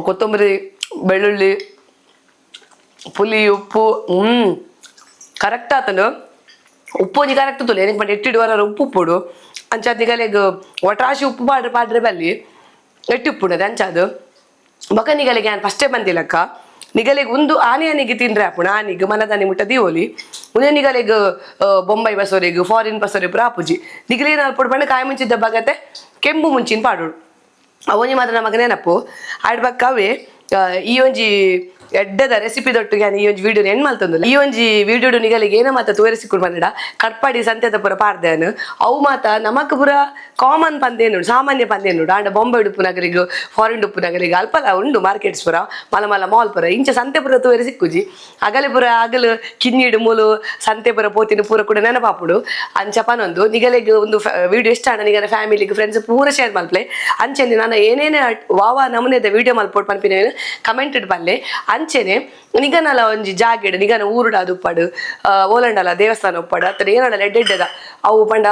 ಕೊತ್ತಂಬರಿ ಬೆಳ್ಳುಳ್ಳಿ ಪುಲಿ ಉಪ್ಪು ಕರೆಕ್ಟ್ ಆತನು ಉಪ್ಪು ಒಂಜಿ ಕರೆಕ್ಟ್ ತುಲೆ ಏನಕ್ಕೆ ಮಾಡಿ ಎಟ್ಟಿಡುವರ ಉಪ್ಪು ಉಪ್ಪುಡು ಅಂಚಾದ ನಿಗಲೆಗ್ ಒಟ್ರಾಶಿ ಉಪ್ಪು ಪಾಡ್ರೆ ಬಲ್ಲಿ ಎಟ್ಟಿ ಉಪ್ಪುಡದು ಅಂಚಾದು ಬೊಕ ನಿಗಲೆಗೆ ನಾನು ಫಸ್ಟೇ ಬಂದಿಲ್ಲಕ್ಕ ನಿಗಲೆಗ್ ಒಂದು ಆನೆಗೆ ತಿಂದ್ರೆ ಆಪುಣ ಆನೆಗೆ ಮನದಾನಿ ಮುಟ್ಟ ದೀವೋಲಿ ಉನೆ ನಿಗಲೆಗ್ ಬೊಂಬೈ ಬಸೋರೆಗ್ ಫಾರಿನ್ ಬಸೋರೆ ಪುರ ಆಪುಜಿ ನಿಗಲೇನು ಅಲ್ಪಡು ಬಣ್ಣ ಕಾಯಿ ಮುಂಚಿದ್ದ ಬಗತ್ತೆ ಕೆಂಪು ಮುಂಚಿನ ಪಾಡೋಡು ಅವನಿ ಮಾತ್ರ ನಮಗೆ ನೆನಪು ಆಡ್ಬಕ್ಕ ಅವೇ ಈ ಒಂಜಿ ಎಡ್ಡದ ರೆಸಿಪಿ ದೊಟ್ಟಿಗೆ ಈ ಒಂಜಿ ವಿಡಿಯೋ ಹೆಣ್ಣು ಮಲ್ತಂದಿಲ್ಲ ಈ ಒಂಜಿ ವಿಡಿಯೋ ನಿಗಲಿಗೆ ಏನ ಮಾತ ತೋರಿಸಿಕೊಂಡು ಬಂದಿಡ ಕಟ್ಪಾಡಿ ಸಂತೆದ ಪುರ ಪಾರ್ದೇನು ಅವು ಮಾತ ನಮಕ್ ಪುರ ಕಾಮನ್ ಪಂದೇನು ಸಾಮಾನ್ಯ ಪಂದೇನು ಆಂಡ ಬೊಂಬೆ ಉಡುಪು ನಗರಿಗೆ ಫಾರಿನ್ ಉಪ್ಪು ನಗರಿಗೆ ಅಲ್ಪಲ ಉಂಡು ಮಾರ್ಕೆಟ್ಸ್ ಪುರ ಮಲ ಮಾಲ್ ಪುರ ಇಂಚ ಸಂತೆ ಪುರ ತೋರಿ ಸಿಕ್ಕುಜಿ ಅಗಲೆ ಪುರ ಆಗಲು ಕಿನ್ನಿಡು ಮೂಲು ಸಂತೆ ಪುರ ಪೋತಿನ ಪೂರ ಕೂಡ ನೆನಪಾಪುಡು ಅಂಚಪನೊಂದು ನಿಗಲಿಗೆ ಒಂದು ವಿಡಿಯೋ ಇಷ್ಟ ಆಡ ನಿಗಲ ಫ್ಯಾಮಿಲಿಗೆ ಫ್ರೆಂಡ್ಸ್ ಪೂರ ಶೇರ್ ಮಲ್ಪಲೆ ಅಂಚೆನೆ ನಾನು ಏನೇನೇ ವಾವ ನಮೂನೆದ ವಿಡಿಯೋ ಮಲ್ಪೋಟ್ ಪನ್ಪಿನ ಕಮೆಂಟ್ ಬಲ್ಲೆ ಅಂಚೆನೆ ನಿಗನಲ ಒಂಜಿ ಜಾಗೆಡ್ ನಿಗನ ಊರುಡ ಅದು ಉಪ್ಪಡು ಓಲಂಡಲ ದೇವಸ್ಥಾನ ಉಪ್ಪಡು ಅತ್ತ ಏನಡಲ್ಲ ಎಡ್ಡೆಡ್ಡದ ಅವು ಪಂಡ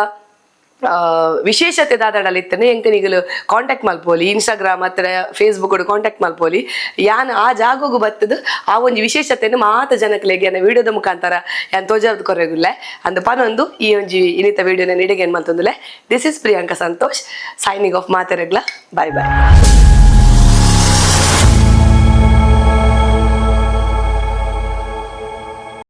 ವಿಶೇಷತೆ ದಾದಾಡಲ್ಲ ಇತ್ತನೆ ಎಂಕ ನಿಗಲು ಕಾಂಟ್ಯಾಕ್ಟ್ ಮಲ್ಪೋಲಿ ಇನ್ಸ್ಟಾಗ್ರಾಮ್ ಹತ್ರ ಫೇಸ್ಬುಕ್ ಕಾಂಟ್ಯಾಕ್ಟ್ ಮಲ್ಪೋಲಿ ಯಾನ್ ಆ ಜಾಗೋಗು ಬತ್ತದು ಆ ಒಂಜಿ ವಿಶೇಷತೆಯನ್ನು ಮಾತ ಜನಕ್ಲೆಗೆ ನನ್ನ ವಿಡಿಯೋದ ಮುಖಾಂತರ ಯಾನ್ ತೋಜಾರ್ದು ಕೊರೆಗುಲ್ಲೆ ಅಂದ ಪನೊಂದು ಈ ಒಂಜಿ ಇನಿತ ವಿಡಿಯೋನ ನಿಡೆಗೆ ಏನ್ ಮಲ್ತೊಂದುಲೆ this is Priyanka Santosh signing off ಮಾತೆರೆಗ್ಲ ಬಾಯ್ ಬಾಯ್